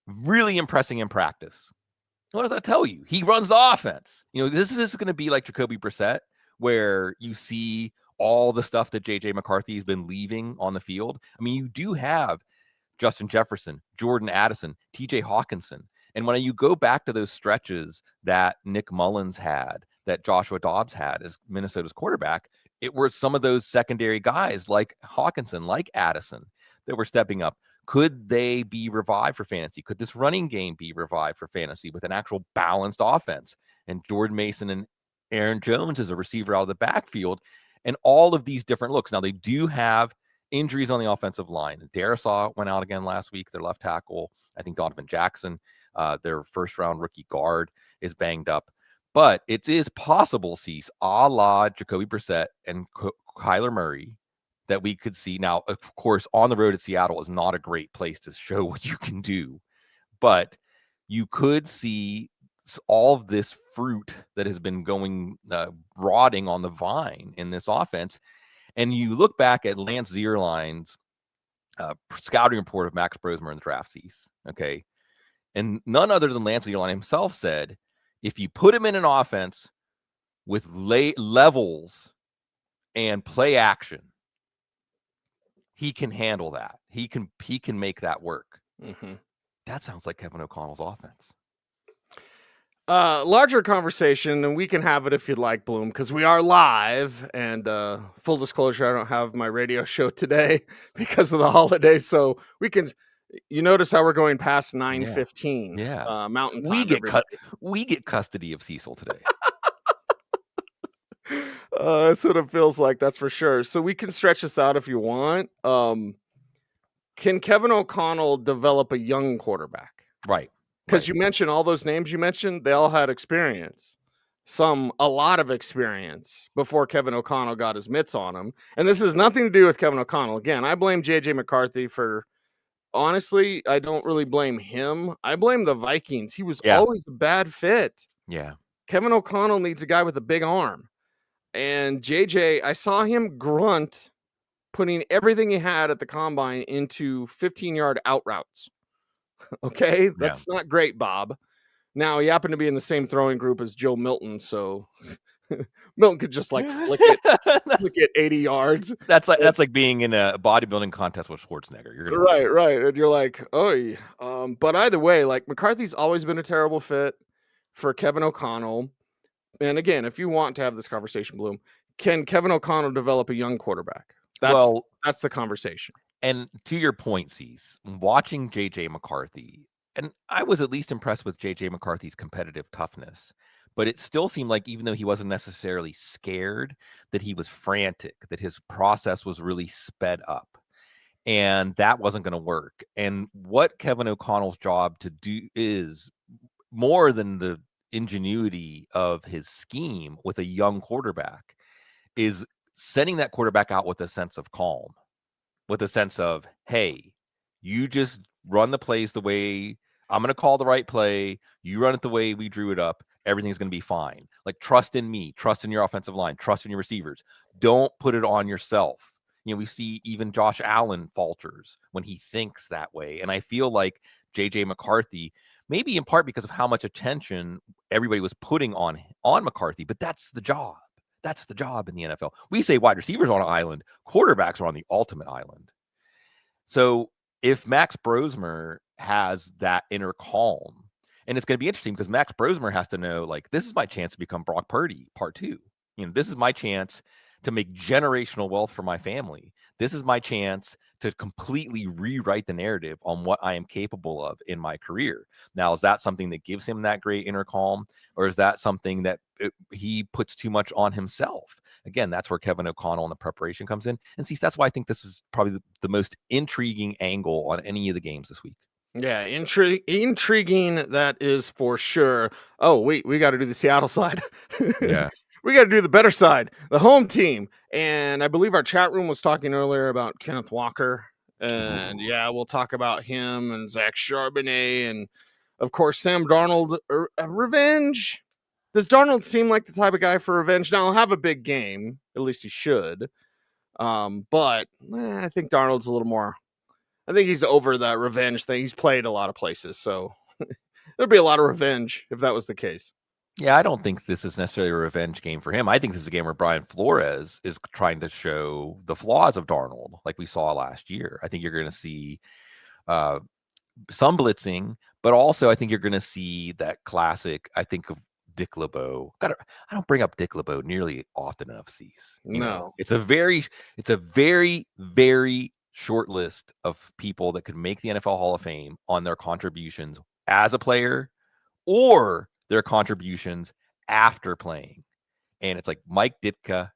really impressing in practice. What does that tell you? He runs the offense. This is going to be like Jacoby Brissett, where you see all the stuff that J.J. McCarthy has been leaving on the field. I mean, you do have Justin Jefferson, Jordan Addison, T.J. Hawkinson. And when you go back to those stretches that Nick Mullins had, that Joshua Dobbs had as Minnesota's quarterback, it were some of those secondary guys like Hawkinson, like Addison, that were stepping up. Could they be revived for fantasy? Could this running game be revived for fantasy with an actual balanced offense? And Jordan Mason and Aaron Jones as a receiver out of the backfield, and all of these different looks. Now, they do have injuries on the offensive line. Darisaw went out again last week, their left tackle. I think Donovan Jackson, their first-round rookie guard, is banged up. But it is possible, Cease, a la Jacoby Brissett and Kyler Murray, that we could see. Now, of course, on the road at Seattle is not a great place to show what you can do. But you could see all of this fruit that has been going rotting on the vine in this offense. And you look back at Lance Zierlein's scouting report of Max Brosmer in the draft season, okay? And none other than Lance Zierlein himself said, if you put him in an offense with levels and play action, he can handle that. He can make that work. Mm-hmm. That sounds like Kevin O'Connell's offense. Larger conversation, and we can have it if you'd like, Bloom, because we are live. And full disclosure, I don't have my radio show today because of the holiday, so we can. You notice how we're going past 9:15? Yeah. Mountain Time. We get custody of Cecil today. That's what it feels like. That's for sure. So we can stretch this out if you want. Can Kevin O'Connell develop a young quarterback? Right. Because you mentioned all those names you mentioned, they all had experience. A lot of experience before Kevin O'Connell got his mitts on him. And this has nothing to do with Kevin O'Connell. Again, I blame J.J. McCarthy for, honestly, I don't really blame him. I blame the Vikings. He was always a bad fit. Yeah. Kevin O'Connell needs a guy with a big arm. And JJ, I saw him grunt putting everything he had at the combine into 15-yard out routes. Okay, that's not great, Bob. Now, he happened to be in the same throwing group as Joe Milton, so Milton could just like flick it 80 yards. That's like being in a bodybuilding contest with Schwarzenegger. You're gonna right, and you're like, oh, but either way, like McCarthy's always been a terrible fit for Kevin O'Connell. And again, if you want to have this conversation, Bloom, can Kevin O'Connell develop a young quarterback? That's the conversation. And to your point, Cease, watching J.J. McCarthy, and I was at least impressed with J.J. McCarthy's competitive toughness, but it still seemed like even though he wasn't necessarily scared, that he was frantic, that his process was really sped up. And that wasn't going to work. And what Kevin O'Connell's job to do is more than the ingenuity of his scheme with a young quarterback is sending that quarterback out with a sense of calm, with a sense of, hey, you just run the plays the way I'm going to call the right play. You run it the way we drew it up. Everything's going to be fine. Like, trust in me, trust in your offensive line, trust in your receivers. Don't put it on yourself. We see even Josh Allen falters when he thinks that way. And I feel like JJ McCarthy, maybe in part because of how much attention everybody was putting on McCarthy, but that's the job. That's the job in the NFL. We say wide receivers on an island, quarterbacks are on the ultimate island. So if Max Brosmer has that inner calm, and it's going to be interesting because Max Brosmer has to know, like, this is my chance to become Brock Purdy part 2. This is my chance to make generational wealth for my family. This is my chance to completely rewrite the narrative on what I am capable of in my career. Now, is that something that gives him that great inner calm, or is that something that he puts too much on himself? Again, that's where Kevin O'Connell and the preparation comes in. And see, that's why I think this is probably the most intriguing angle on any of the games this week. Yeah, intriguing, that is for sure. Oh, wait, we got to do the Seattle side. Yeah. We got to do the better side, the home team. And I believe our chat room was talking earlier about Kenneth Walker. And yeah, we'll talk about him and Zach Charbonnet and, of course, Sam Darnold. Revenge. Does Darnold seem like the type of guy for revenge? Now, he'll have a big game. At least he should. But I think Darnold's a little more. I think he's over that revenge thing. He's played a lot of places, so there'd be a lot of revenge if that was the case. Yeah, I don't think this is necessarily a revenge game for him. I think this is a game where Brian Flores is trying to show the flaws of Darnold, like we saw last year. I think you're going to see some blitzing, but also I think you're going to see that classic, I think, of Dick LeBeau. I don't bring up Dick LeBeau nearly often enough, Cease. No. It's a very, very short list of people that could make the NFL Hall of Fame on their contributions as a player or their contributions after playing. And it's like Mike Ditka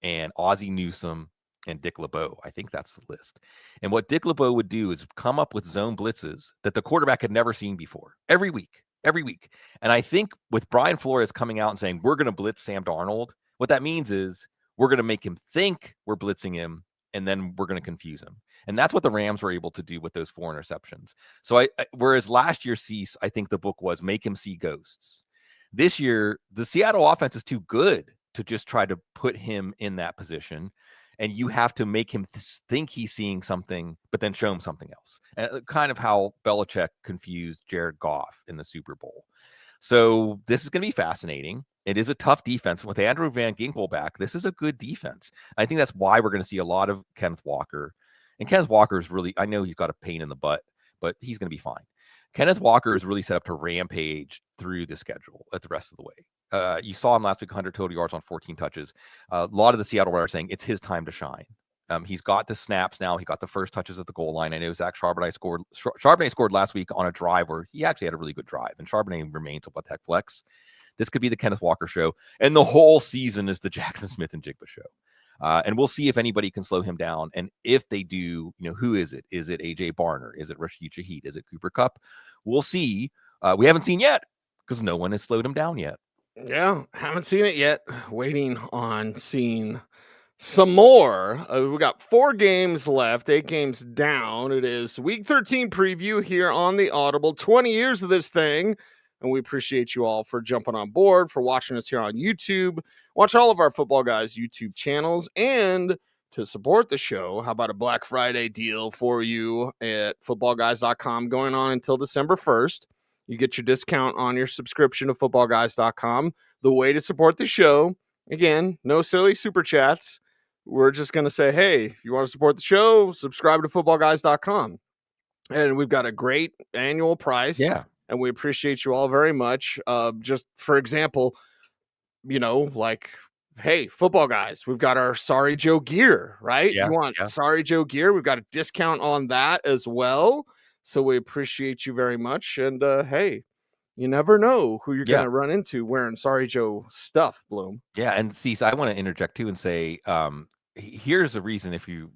and Ozzie Newsome and Dick LeBeau. I think that's the list. And what Dick LeBeau would do is come up with zone blitzes that the quarterback had never seen before every week. And I think with Brian Flores coming out and saying, we're going to blitz Sam Darnold, what that means is we're going to make him think we're blitzing him, and then we're going to confuse him. And that's what the Rams were able to do with those 4 interceptions. So whereas last year, Cease, I think the book was make him see ghosts. This year, the Seattle offense is too good to just try to put him in that position. And you have to make him think he's seeing something, but then show him something else. And kind of how Belichick confused Jared Goff in the Super Bowl. So this is going to be fascinating. It is a tough defense. With Andrew Van Ginkel back, this is a good defense. I think that's why we're going to see a lot of Kenneth Walker. And Kenneth Walker is really, I know he's got a pain in the butt, but he's going to be fine. Kenneth Walker is really set up to rampage through the schedule at the rest of the way. You saw him last week, 100 total yards on 14 touches. A lot of the Seattle writers saying it's his time to shine. He's got the snaps now. He got the first touches at the goal line. I know Zach Charbonnet scored. Charbonnet scored last week on a drive where he actually had a really good drive. And Charbonnet remains a what the heck flex. This could be the Kenneth Walker show. And the whole season is the Jackson Smith and Jigba show. And we'll see if anybody can slow him down. And if they do, who is it? Is it AJ Barner? Is it Rashid Shaheed? Is it Cooper Kupp? We'll see. We haven't seen yet because no one has slowed him down yet. Yeah, haven't seen it yet. Waiting on seeing some more. We got 4 games left, 8 games down. It is week 13 preview here on the Audible. 20 years of this thing. And we appreciate you all for jumping on board, for watching us here on YouTube. Watch all of our Football Guys YouTube channels. And to support the show, how about a Black Friday deal for you at footballguys.com going on until December 1st. You get your discount on your subscription to footballguys.com. The way to support the show, again, no silly super chats. We're just going to say, hey, if you want to support the show, subscribe to footballguys.com. And we've got a great annual price. Yeah. And we appreciate you all very much. Just for example, like, hey, Football Guys, we've got our Sorry Joe gear, right? Yeah, you want Sorry Joe gear? We've got a discount on that as well. So we appreciate you very much. And hey, you never know who you're going to run into wearing Sorry Joe stuff, Bloom. Yeah. And Cease, I want to interject too and say, here's the reason if you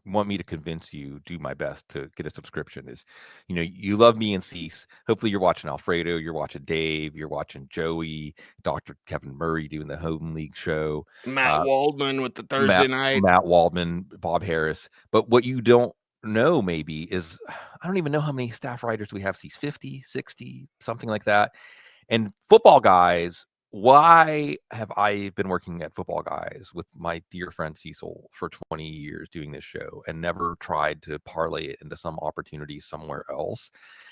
want me to convince you, do my best to get a subscription is, you love me and Cease. Hopefully you're watching Alfredo, you're watching Dave, you're watching Joey, Dr. Kevin Murray doing the Home League show. Matt Waldman with the Thursday night. Matt Waldman, Bob Harris. But what you don't know maybe is, I don't even know how many staff writers we have, Cease, 50, 60, something like that. And Football Guys why have I been working at Football Guys with my dear friend Cecil for 20 years doing this show and never tried to parlay it into some opportunity somewhere else?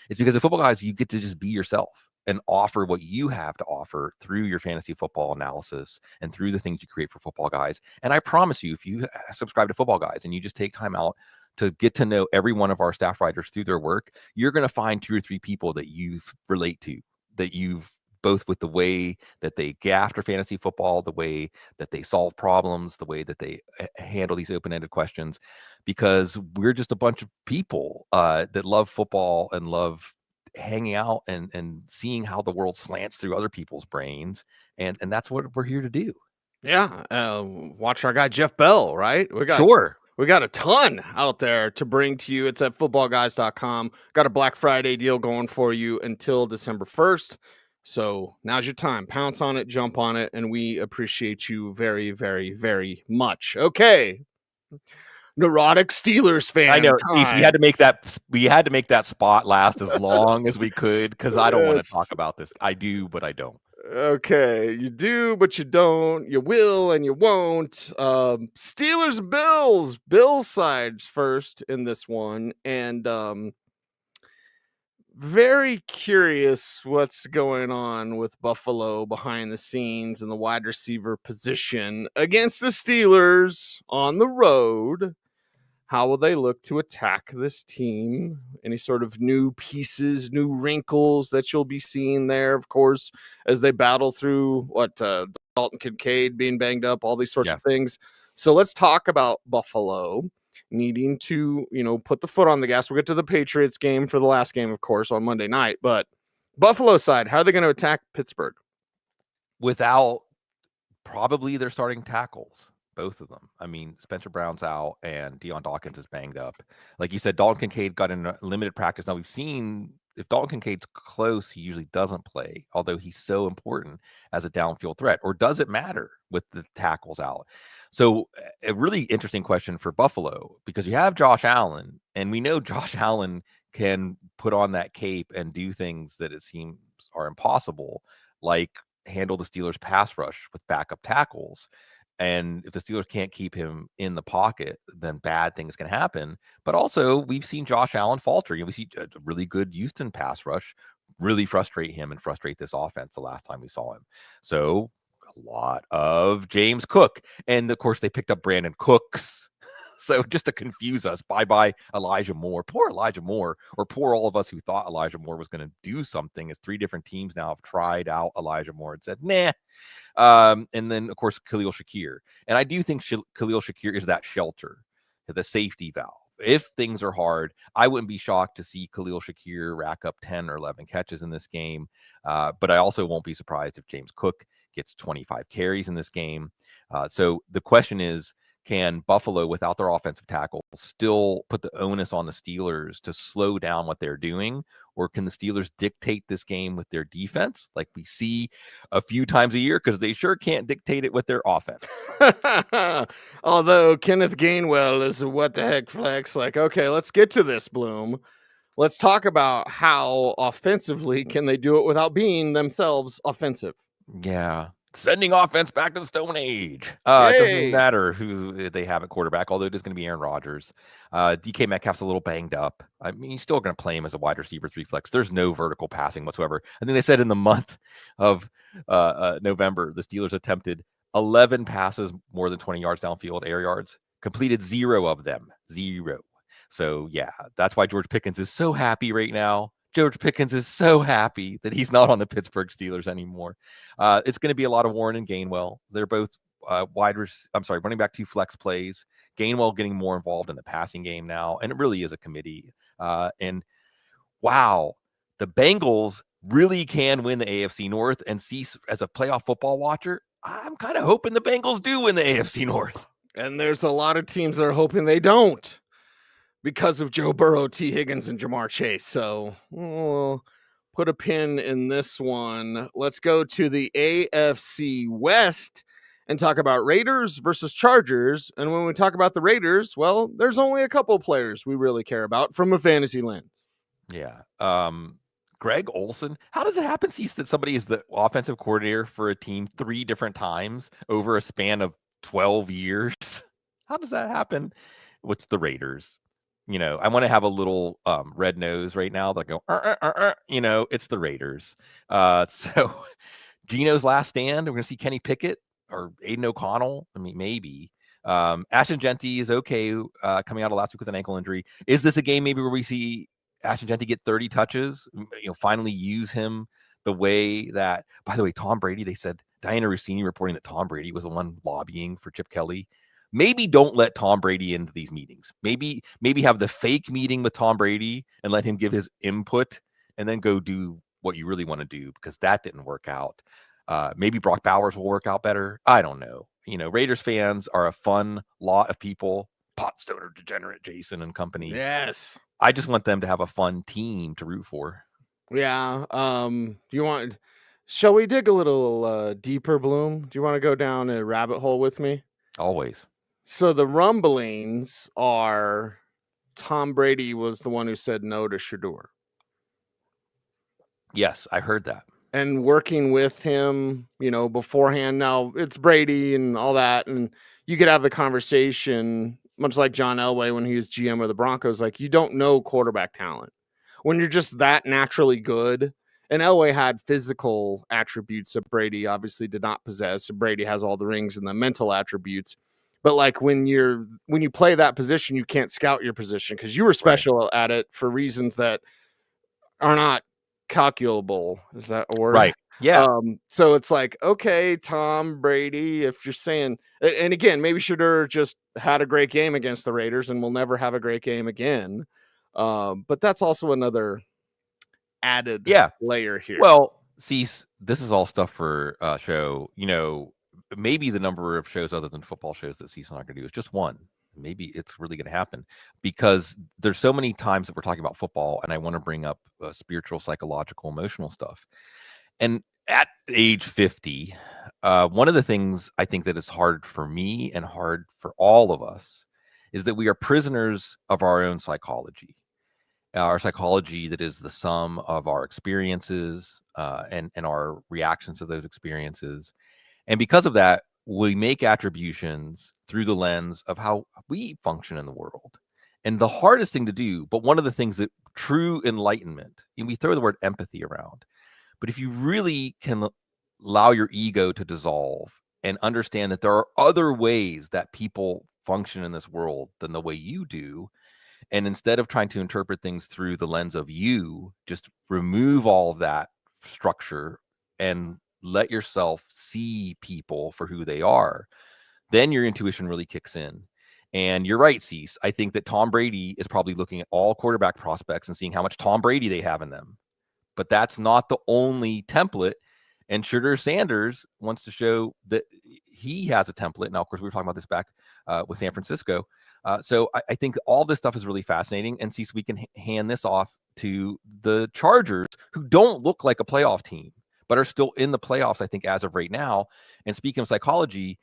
It's because at Football Guys, you get to just be yourself and offer what you have to offer through your fantasy football analysis and through the things you create for Football Guys. And I promise you, if you subscribe to Football Guys and you just take time out to get to know every one of our staff writers through their work, you're going to find 2 or 3 people that you relate to, that you've both with the way that they get after fantasy football, the way that they solve problems, the way that they handle these open-ended questions, because we're just a bunch of people that love football and love hanging out and seeing how the world slants through other people's brains. And that's what we're here to do. Yeah. Watch our guy, Jeff Bell, right? Sure. We got a ton out there to bring to you. It's at footballguys.com. Got a Black Friday deal going for you until December 1st. So now's your time. Pounce on it, jump on it, and we appreciate you very, very, very much. Okay. Neurotic Steelers fan. I know. Time. We had to make that spot last as long as we could because I don't want to talk about this. I do, but I don't. Okay, you do, but you don't. You will and you won't. Steelers, Bills. Bills sides first in this one, and very curious what's going on with Buffalo behind the scenes in the wide receiver position against the Steelers on the road. How will they look to attack this team? Any sort of new pieces, new wrinkles that you'll be seeing there, of course, as they battle through Dalton Kincaid being banged up, all these sorts of things. So let's talk about Buffalo needing to, put the foot on the gas. We'll get to the Patriots game for the last game, of course, on Monday night. But Buffalo side, how are they going to attack Pittsburgh? Without probably their starting tackles. Both of them. I mean, Spencer Brown's out and Deion Dawkins is banged up. Like you said, Dalton Kincaid got in limited practice. Now we've seen if Dalton Kincaid's close, he usually doesn't play, although he's so important as a downfield threat. Or does it matter with the tackles out? So a really interesting question for Buffalo, because you have Josh Allen, and we know Josh Allen can put on that cape and do things that it seems are impossible, like handle the Steelers' pass rush with backup tackles. And if the Steelers can't keep him in the pocket, then bad things can happen. But also, we've seen Josh Allen falter. We see a really good Houston pass rush really frustrate him and frustrate this offense the last time we saw him. So a lot of James Cook. And, of course, they picked up Brandon Cooks. So just to confuse us, bye-bye Elijah Moore. Poor Elijah Moore, or poor all of us who thought Elijah Moore was going to do something, as 3 different teams now have tried out Elijah Moore and said, nah. And then, of course, Khalil Shakir. And I do think Khalil Shakir is that shelter, the safety valve. If things are hard, I wouldn't be shocked to see Khalil Shakir rack up 10 or 11 catches in this game. But I also won't be surprised if James Cook gets 25 carries in this game. So the question is, can Buffalo, without their offensive tackle, still put the onus on the Steelers to slow down what they're doing? Or can the Steelers dictate this game with their defense, like we see a few times a year? Because they sure can't dictate it with their offense. Although Kenneth Gainwell is a what the heck flex. Like, okay, let's get to this, Bloom. Let's talk about how offensively can they do it without being themselves offensive. Yeah. Sending offense back to the Stone Age. It doesn't really matter who they have at quarterback, although it is going to be Aaron Rodgers. DK Metcalf's a little banged up. I mean, you're still going to play him as a wide receiver 3 flex. There's no vertical passing whatsoever. I think they said in the month of November, the Steelers attempted 11 passes more than 20 yards downfield, air yards, completed 0 of them. 0. So, yeah, that's why George Pickens is so happy right now. George Pickens is so happy that he's not on the Pittsburgh Steelers anymore. It's going to be a lot of Warren and Gainwell. They're both running back 2 flex plays. Gainwell getting more involved in the passing game now, and it really is a committee. And wow, the Bengals really can win the AFC North. And see, as a playoff football watcher, I'm kind of hoping the Bengals do win the AFC North. And there's a lot of teams that are hoping they don't, because of Joe Burrow, T. Higgins, and Jamar Chase. So we'll put a pin in this one. Let's go to the AFC West and talk about Raiders versus Chargers. And when we talk about the Raiders, well, there's only a couple players we really care about from a fantasy lens. Yeah. Greg Olson. How does it happen, Cease, that somebody is the offensive coordinator for a team 3 different times over a span of 12 years? How does that happen? What's the Raiders? I want to have a little red nose right now that go, it's the Raiders. So Gino's last stand. We're going to see Kenny Pickett or Aiden O'Connell. I mean, maybe. Ashton Genty is okay coming out of last week with an ankle injury. Is this a game maybe where we see Ashton Genty get 30 touches, finally use him the way that, by the way, Tom Brady, they said, Diana Rossini reporting that Tom Brady was the one lobbying for Chip Kelly. Maybe don't let Tom Brady into these meetings. Maybe have the fake meeting with Tom Brady and let him give his input and then go do what you really want to do, because that didn't work out. Maybe Brock Bowers will work out better. I don't know. Raiders fans are a fun lot of people. Pot stoner degenerate Jason and company. Yes. I just want them to have a fun team to root for. Yeah. Shall we dig a little deeper, Bloom? Do you want to go down a rabbit hole with me? Always. So the rumblings are Tom Brady was the one who said no to Shedeur. Yes, I heard that. And working with him, beforehand. Now it's Brady and all that, and you could have the conversation, much like John Elway when he was GM of the Broncos. Like, you don't know quarterback talent when you're just that naturally good. And Elway had physical attributes that Brady obviously did not possess. Brady has all the rings and the mental attributes. But like when you play that position, you can't scout your position because you were special at it for reasons that are not calculable. Is that a word? Right. Yeah. So it's like, okay, Tom Brady, if you're saying, and again, maybe Shedeur just had a great game against the Raiders and will never have a great game again. But that's also another added layer here. Well, Cease, this is all stuff for show. Maybe the number of shows other than football shows that Cease and I can do is just one. Maybe it's really going to happen, because there's so many times that we're talking about football, and I want to bring up spiritual, psychological, emotional stuff. And at age 50, one of the things I think that is hard for me and hard for all of us is that we are prisoners of our own psychology. Our psychology that is the sum of our experiences and our reactions to those experiences. And because of that, we make attributions through the lens of how we function in the world. And the hardest thing to do, but one of the things that true enlightenment, and we throw the word empathy around, but if you really can allow your ego to dissolve and understand that there are other ways that people function in this world than the way you do, and instead of trying to interpret things through the lens of you, just remove all of that structure and let yourself see people for who they are, then your intuition really kicks in. And you're right, Cease. I think that Tom Brady is probably looking at all quarterback prospects and seeing how much Tom Brady they have in them. But that's not the only template. And Shedeur Sanders wants to show that he has a template. Now, of course, we were talking about this back with San Francisco. So I think all this stuff is really fascinating. And Cease, we can hand this off to the Chargers, who don't look like a playoff team, but are still in the playoffs, I think, as of right now. And speaking of psychology,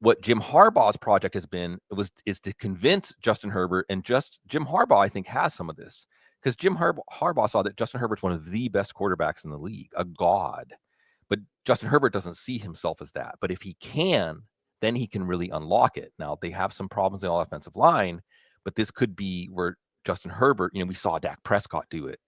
what Jim Harbaugh's project has been is to convince Justin Herbert, and Jim Harbaugh, I think, has some of this, because Jim Harbaugh saw that Justin Herbert's one of the best quarterbacks in the league, a god. But Justin Herbert doesn't see himself as that. But if he can, then he can really unlock it. Now, they have some problems in the offensive line, but this could be where Justin Herbert, we saw Dak Prescott do it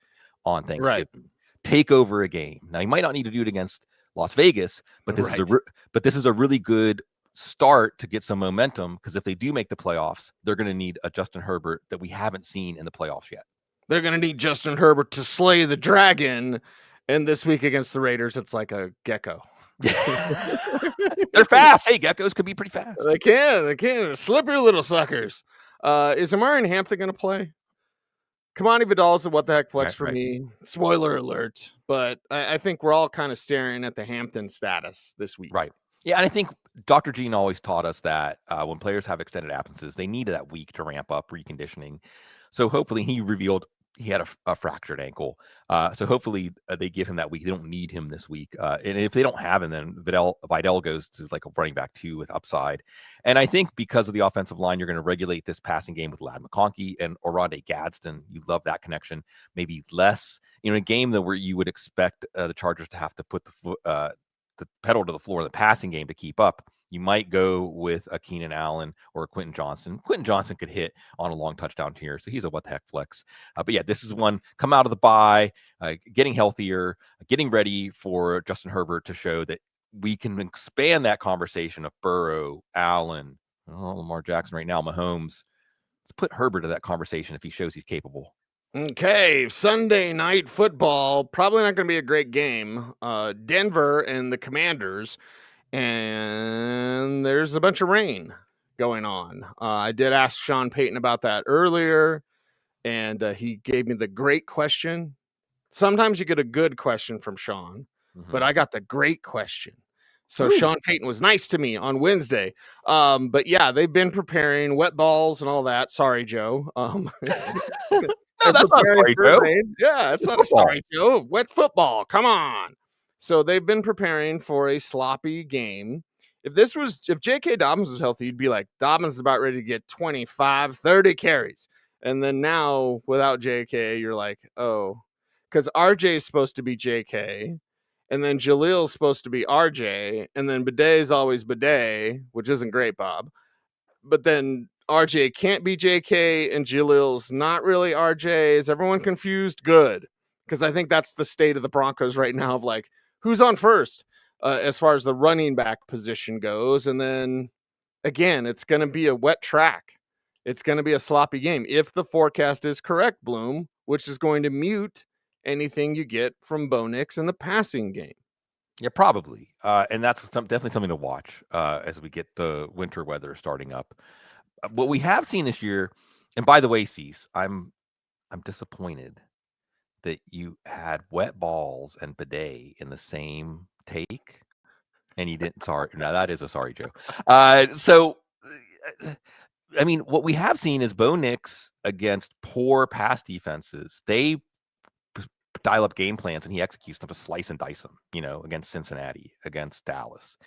on Thanksgiving. Right. Take over a game. Now, he might not need to do it against Las Vegas, but this is a really good start to get some momentum, because if they do make the playoffs, they're going to need a Justin Herbert that we haven't seen in the playoffs yet. They're going to need Justin Herbert to slay the dragon, and this week against the Raiders, it's like a gecko. They're fast. Hey, geckos could be pretty fast. They can. Slippery little suckers. Is Amari Hampton going to play? Kamani Vidal's a what the heck flex for me. Spoiler alert. But I think we're all kind of staring at the Hampton status this week. Right. Yeah, and I think Dr. Gene always taught us that when players have extended absences, they need that week to ramp up reconditioning. So hopefully he revealed he had a fractured ankle. So hopefully they give him that week. They don't need him this week. And if they don't have him, then Vidal goes to like a running back 2 with upside. And I think because of the offensive line, you're going to regulate this passing game with Ladd McConkey and Oronde Gadsden. You love that connection. Maybe less, in a game where you would expect the Chargers to have to put the pedal to the floor in the passing game to keep up. You might go with a Keenan Allen or a Quentin Johnson. Quentin Johnson could hit on a long touchdown here, so he's a what the heck flex. But yeah, this is one come out of the bye, getting healthier, getting ready for Justin Herbert to show that we can expand that conversation of Burrow, Allen, Lamar Jackson right now, Mahomes. Let's put Herbert in that conversation if he shows he's capable. Okay, Sunday night football, probably not going to be a great game. Denver and the Commanders. And there's a bunch of rain going on. I did ask Sean Payton about that earlier, and he gave me the great question. Sometimes you get a good question from Sean, but I got the great question. So Sean Payton was nice to me on Wednesday. But yeah, they've been preparing wet balls and all that. Sorry, Joe. No, that's not sorry, Joe. Rain. Yeah, it's not a sorry, Joe. Wet football. Come on. So they've been preparing for a sloppy game. If J.K. Dobbins was healthy, you'd be like, Dobbins is about ready to get 25, 30 carries. And then now without J.K., you're like, oh, because RJ is supposed to be J.K., and then Jalil's supposed to be RJ, and then Bidet is always Bidet, which isn't great, Bob. But then RJ can't be JK, and Jalil's not really RJ. Is everyone confused? Good. Because I think that's the state of the Broncos right now of like, who's on first as far as the running back position goes. And then, again, it's going to be a wet track. It's going to be a sloppy game. If the forecast is correct, Bloom, which is going to mute anything you get from Bo Nix in the passing game. Yeah, probably. And that's definitely something to watch as we get the winter weather starting up. What we have seen this year, and by the way, Cease, I'm disappointed that you had wet balls and bidet in the same take, and you didn't. Sorry, no, that is a sorry, Joe. So, I mean, what we have seen is Bo Nix against poor pass defenses. They dial up game plans, and he executes them to slice and dice them. Against Cincinnati, against Dallas.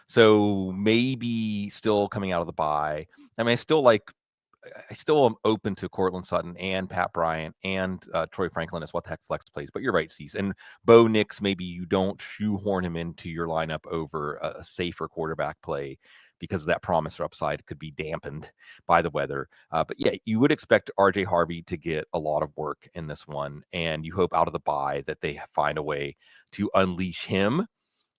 So maybe still coming out of the bye. I mean, I still am open to Cortland Sutton and Pat Bryant and Troy Franklin as what the heck flex plays. But you're right, Cease. And Bo Nix, maybe you don't shoehorn him into your lineup over a safer quarterback play because that promise or upside could be dampened by the weather. But yeah, you would expect RJ Harvey to get a lot of work in this one. And you hope out of the bye that they find a way to unleash him.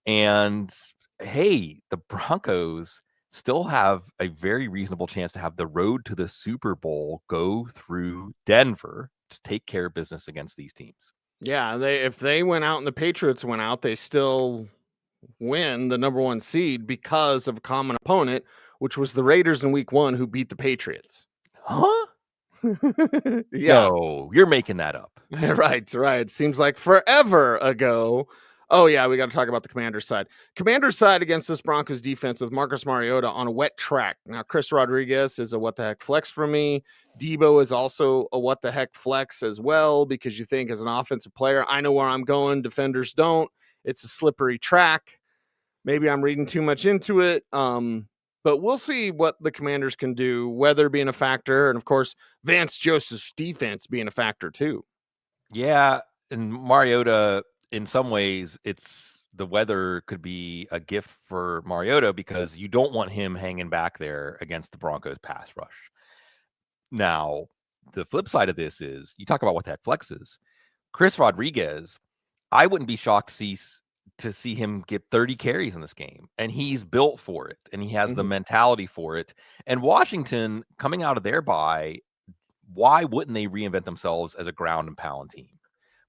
And hey, the Broncos still have a very reasonable chance to have the road to the Super Bowl go through Denver to take care of business against these teams. Yeah, if they went out and the Patriots went out, they still win the number 1 seed because of a common opponent, which was the Raiders in week 1 who beat the Patriots. Huh? Yeah. No, you're making that up. Right. Seems like forever ago. Oh, yeah, we got to talk about the Commanders side. Commanders side against this Broncos defense with Marcus Mariota on a wet track. Now, Chris Rodriguez is a what-the-heck flex for me. Debo is also a what-the-heck flex as well because you think as an offensive player, I know where I'm going. Defenders don't. It's a slippery track. Maybe I'm reading too much into it. But we'll see what the Commanders can do, weather being a factor, and, of course, Vance Joseph's defense being a factor too. Yeah, and Mariota, in some ways, the weather could be a gift for Mariota because you don't want him hanging back there against the Broncos pass rush. Now, the flip side of this is you talk about what the heck flex is. Chris Rodriguez, I wouldn't be shocked to see him get 30 carries in this game, and he's built for it, and he has the mentality for it. And Washington, coming out of their bye, why wouldn't they reinvent themselves as a ground and pound team?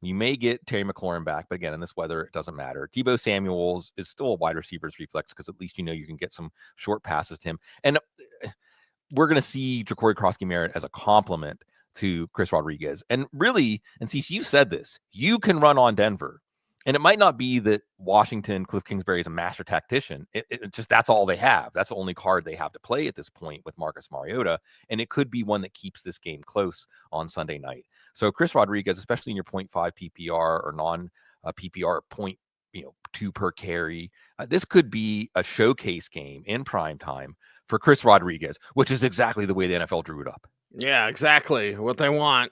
You may get Terry McLaurin back, but again, in this weather, it doesn't matter. Debo Samuels is still a wide receiver's reflex because at least you can get some short passes to him. And we're going to see Jacory Krosky-Merritt as a complement to Chris Rodriguez. And really, and Cece, you said this, you can run on Denver. And it might not be that Washington, Cliff Kingsbury is a master tactician. It just, that's all they have. That's the only card they have to play at this point with Marcus Mariota. And it could be one that keeps this game close on Sunday night. So Chris Rodriguez, especially in your 0.5 PPR or non PPR point, 2 per carry, this could be a showcase game in prime time for Chris Rodriguez, which is exactly the way the NFL drew it up. Yeah, exactly what they want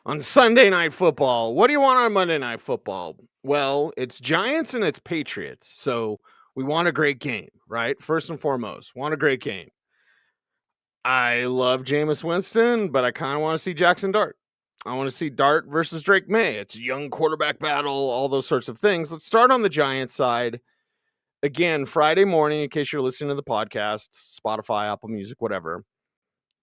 on Sunday Night Football. What do you want on Monday Night Football? Well, it's Giants and it's Patriots. So we want a great game, right? First and foremost, want a great game. I love Jameis Winston, but I kind of want to see Jackson Dart. I want to see Dart versus Drake May. It's a young quarterback battle, all those sorts of things. Let's start on the Giants side. Again, Friday morning, in case you're listening to the podcast, Spotify, Apple Music, whatever.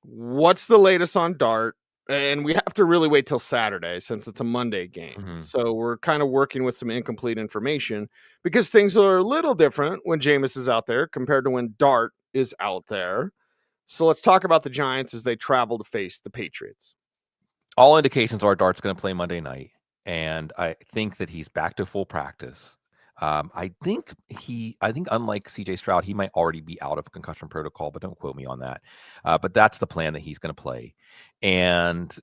What's the latest on Dart? And we have to really wait till Saturday since it's a Monday game. Mhm. So we're kind of working with some incomplete information because things are a little different when Jameis is out there compared to when Dart is out there. So let's talk about the Giants as they travel to face the Patriots. All indications are Dart's going to play Monday night, and I think that he's back to full practice. I think unlike CJ Stroud, he might already be out of concussion protocol, but don't quote me on that. But that's the plan that he's going to play. And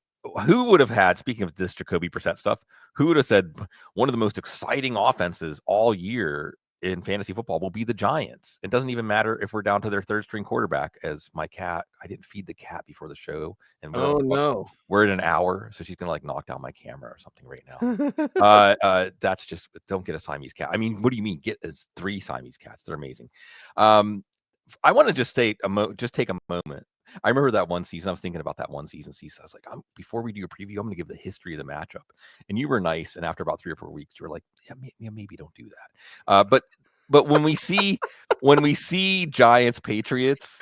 who would have had, speaking of this Jacoby Brissett stuff, who would have said one of the most exciting offenses all year in fantasy football will be the Giants? It doesn't even matter if we're down to their third string quarterback. As my cat, I didn't feed the cat before the show, and we're in an hour, so she's gonna like knock down my camera or something right now. That's just, don't get a Siamese cat. I mean, what do you mean? Get 3 Siamese cats? They're amazing. I want to just take a moment. I remember that one season. I was thinking about that one season. I was like, before we do a preview, I'm going to give the history of the matchup. And you were nice. And after about 3 or 4 weeks, you were like, yeah, maybe don't do that. But when we see Giants Patriots,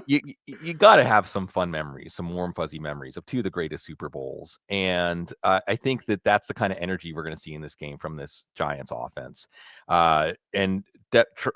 you got to have some fun memories, some warm fuzzy memories of 2 of the greatest Super Bowls. And I think that that's the kind of energy we're going to see in this game from this Giants offense. And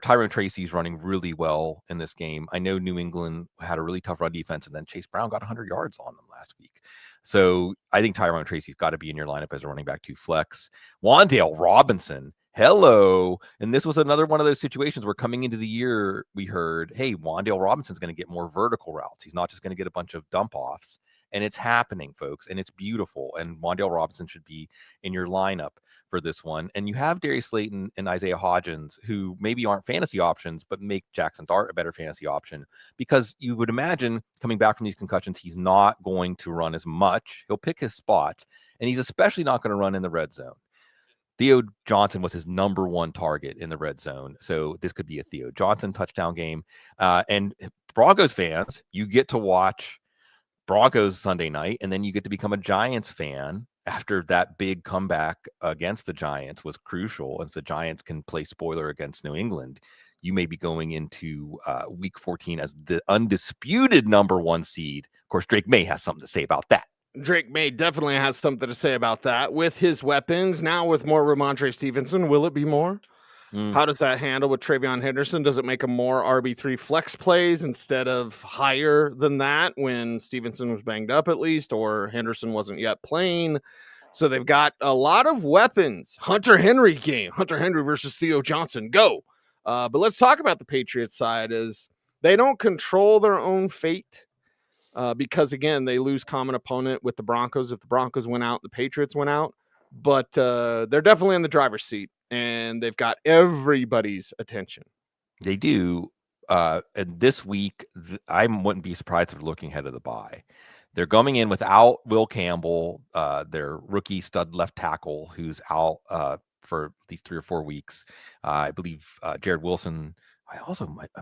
Tyrone Tracy's running really well in this game. I know New England had a really tough run defense, and then Chase Brown got 100 yards on them last week. So I think Tyrone Tracy's got to be in your lineup as a running back 2 flex. Wan'Dale Robinson, hello. And this was another one of those situations where coming into the year, we heard, hey, Wan'Dale Robinson's going to get more vertical routes. He's not just going to get a bunch of dump offs. And it's happening, folks, and it's beautiful. And Wan'Dale Robinson should be in your lineup for this one. And you have Darius Slayton and Isaiah Hodgins, who maybe aren't fantasy options, but make Jackson Dart a better fantasy option, because you would imagine coming back from these concussions, he's not going to run as much. He'll pick his spots, and he's especially not going to run in the red zone. Theo Johnson was his number 1 target in the red zone. So this could be a Theo Johnson touchdown game. And Broncos fans, you get to watch Broncos Sunday night, and then you get to become a Giants fan after that big comeback against the Giants was crucial. If the Giants can play spoiler against New England, you may be going into week 14 as the undisputed number 1 seed. Of course, Drake May has something to say about that. Drake May definitely has something to say about that with his weapons. Now with more Ramondre Stevenson, will it be more? How does that handle with Travion Henderson? Does it make him more RB3 flex plays instead of higher than that when Stevenson was banged up at least, or Henderson wasn't yet playing? So they've got a lot of weapons. Hunter Henry versus Theo Johnson. Go. But let's talk about the Patriots side. Is they don't control their own fate because, again, they lose common opponent with the Broncos. If the Broncos went out, the Patriots went out. But they're definitely in the driver's seat, and they've got everybody's attention. They do. And this week, I wouldn't be surprised if they're looking ahead of the bye. They're coming in without Will Campbell, their rookie stud left tackle, who's out for these 3 or 4 weeks. I believe Jared Wilson,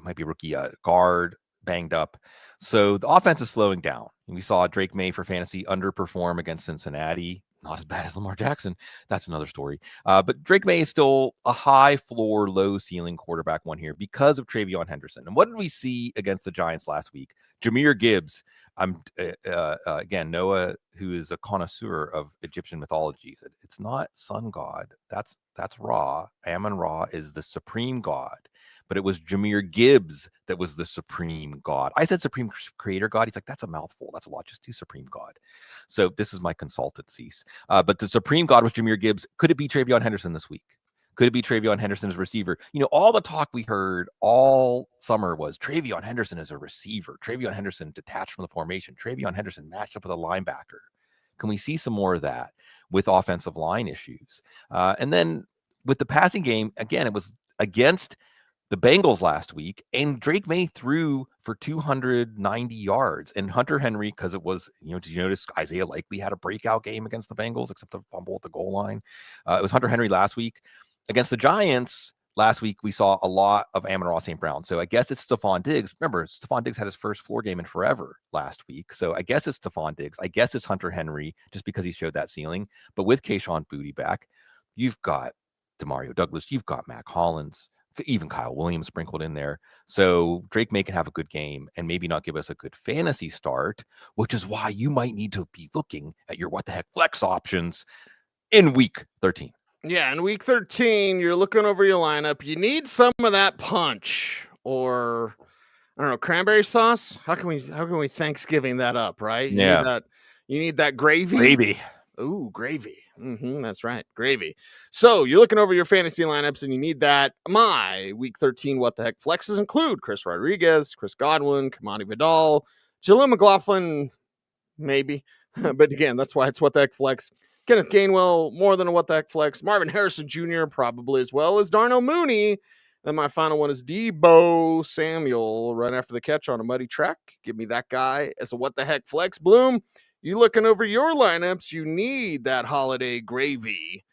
might be a rookie guard, banged up. So the offense is slowing down. And we saw Drake May for fantasy underperform against Cincinnati. Not as bad as Lamar Jackson. That's another story. But Drake May is still a high floor, low ceiling quarterback 1 here because of Travion Henderson. And what did we see against the Giants last week? Jahmyr Gibbs. Again, Noah, who is a connoisseur of Egyptian mythology, said it's not sun god. That's Ra. Ammon Ra is the supreme god. but it was Jahmyr Gibbs that was the supreme God. I said supreme creator God. He's like, that's a mouthful. That's a lot. Just do supreme God. So this is my consultancies. But the supreme God was Jahmyr Gibbs. Could it be Travion Henderson this week? Could it be Travion Henderson as a receiver? You know, all the talk we heard all summer was Travion Henderson as a receiver. Travion Henderson detached from the formation. Travion Henderson matched up with a linebacker. Can we see some more of that with offensive line issues? And then with the passing game, again, it was against the Bengals last week, and Drake May threw for 290 yards. And Hunter Henry, because it was, you know, did you notice Isaiah Likely had a breakout game against the Bengals, except a fumble at the goal line? It was Hunter Henry last week. Against the Giants last week, we saw a lot of Amon-Ra St. Brown. So I guess it's Stephon Diggs. Remember, Stephon Diggs had his first floor game in forever last week. So I guess it's Stephon Diggs. I guess it's Hunter Henry, just because he showed that ceiling. But with Kayshon Boutte back, you've got Demario Douglas, you've got Mac Hollins, even Kyle Williams sprinkled in there. So Drake May can have a good game and maybe not give us a good fantasy start, which is why you might need to be looking at your what the heck flex options in week 13. Yeah, in week 13, you're looking over your lineup. You need some of that punch, or I don't know, cranberry sauce. How can we Thanksgiving that up, right? Yeah. You need that gravy. Gravy. Ooh, gravy. That's right, gravy. So you're looking over your fantasy lineups, and you need that. My week 13 what the heck flexes include Chris Rodriguez, Chris Godwin, Kamani Vidal, Jaleel McLaughlin, maybe. But again, that's why it's what the heck flex. Kenneth Gainwell, more than a what the heck flex. Marvin Harrison Jr., probably as well as Darnell Mooney. And my final one is Deebo Samuel, right after the catch on a muddy track. Give me that guy as a what the heck flex. Bloom, you looking over your lineups, you need that holiday gravy.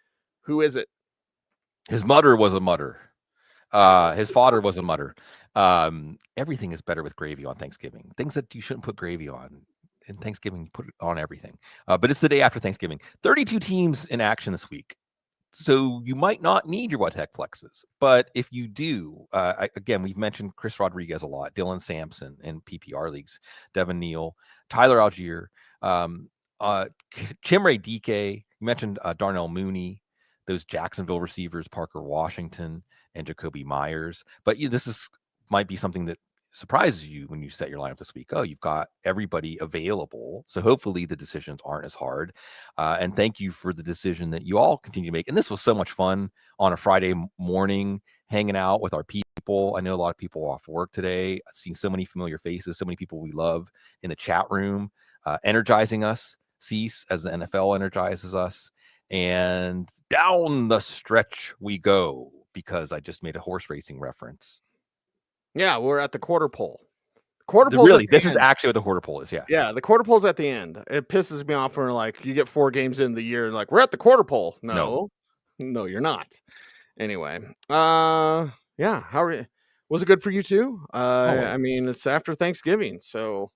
Who is it? His mother was a mutter. His father was a mutter. Everything is better with gravy on Thanksgiving. Things that you shouldn't put gravy on. In Thanksgiving, put it on everything. But it's the day after Thanksgiving. 32 teams in action this week. So you might not need your what the heck flexes. But if you do, again, we've mentioned Chris Rodriguez a lot, Dylan Sampson in PPR leagues, Devin Neal, Tyler Algier, Chimere Dike. You mentioned Darnell Mooney, those Jacksonville receivers, Parker Washington and Jacoby Myers. But this might be something that surprises you when you set your lineup this week. Oh, you've got everybody available. So hopefully the decisions aren't as hard. And thank you for the decision that you all continue to make. And this was so much fun on a Friday morning, hanging out with our people. I know a lot of people off work today. I've seen so many familiar faces, so many people we love in the chat room, energizing us. Cease as the NFL energizes us. And down the stretch we go, because I just made a horse racing reference. Yeah, we're at the quarter pole. This is actually what the quarter pole is. Yeah, the quarter pole's at the end. It pisses me off when like you get 4 games in the year and like we're at the quarter pole. No, you're not. Anyway, yeah, was it good for you too? I mean, it's after Thanksgiving, so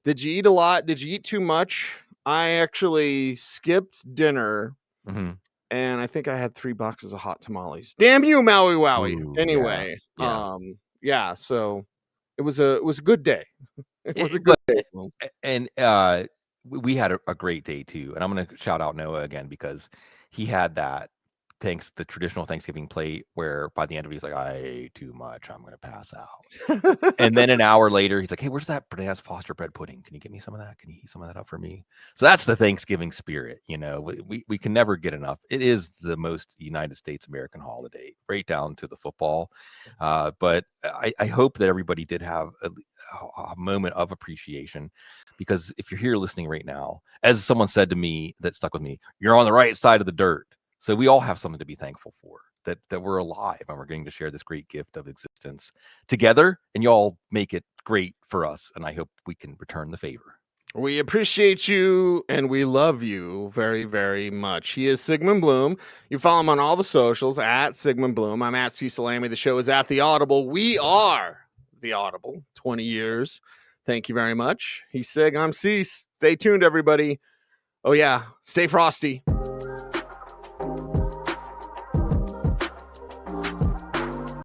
did you eat a lot? Did you eat too much? I actually skipped dinner. And I think I had 3 boxes of hot tamales. Damn you, Maui Wowie. Ooh, anyway, yeah. So it was a good day. It was a good day. And we had a great day too. And I'm going to shout out Noah again because he had that the traditional Thanksgiving plate where by the end of it, he's like, I ate too much. I'm going to pass out. And then an hour later, he's like, hey, where's that Bananas Foster bread pudding? Can you get me some of that? Can you heat some of that up for me? So that's the Thanksgiving spirit. You know, we can never get enough. It is the most United States American holiday, right down to the football. But I hope that everybody did have a moment of appreciation, because if you're here listening right now, as someone said to me that stuck with me, you're on the right side of the dirt. So we all have something to be thankful for, that we're alive and we're getting to share this great gift of existence together, and y'all make it great for us. And I hope we can return the favor. We appreciate you and we love you very, very much. He is Sigmund Bloom. You follow him on all the socials at Sigmund Bloom. I'm at Cecil Lammey. The show is at The Audible. We are The Audible. 20 years. Thank you very much. He's Sig. I'm Cease. Stay tuned, everybody. Oh, yeah. Stay frosty.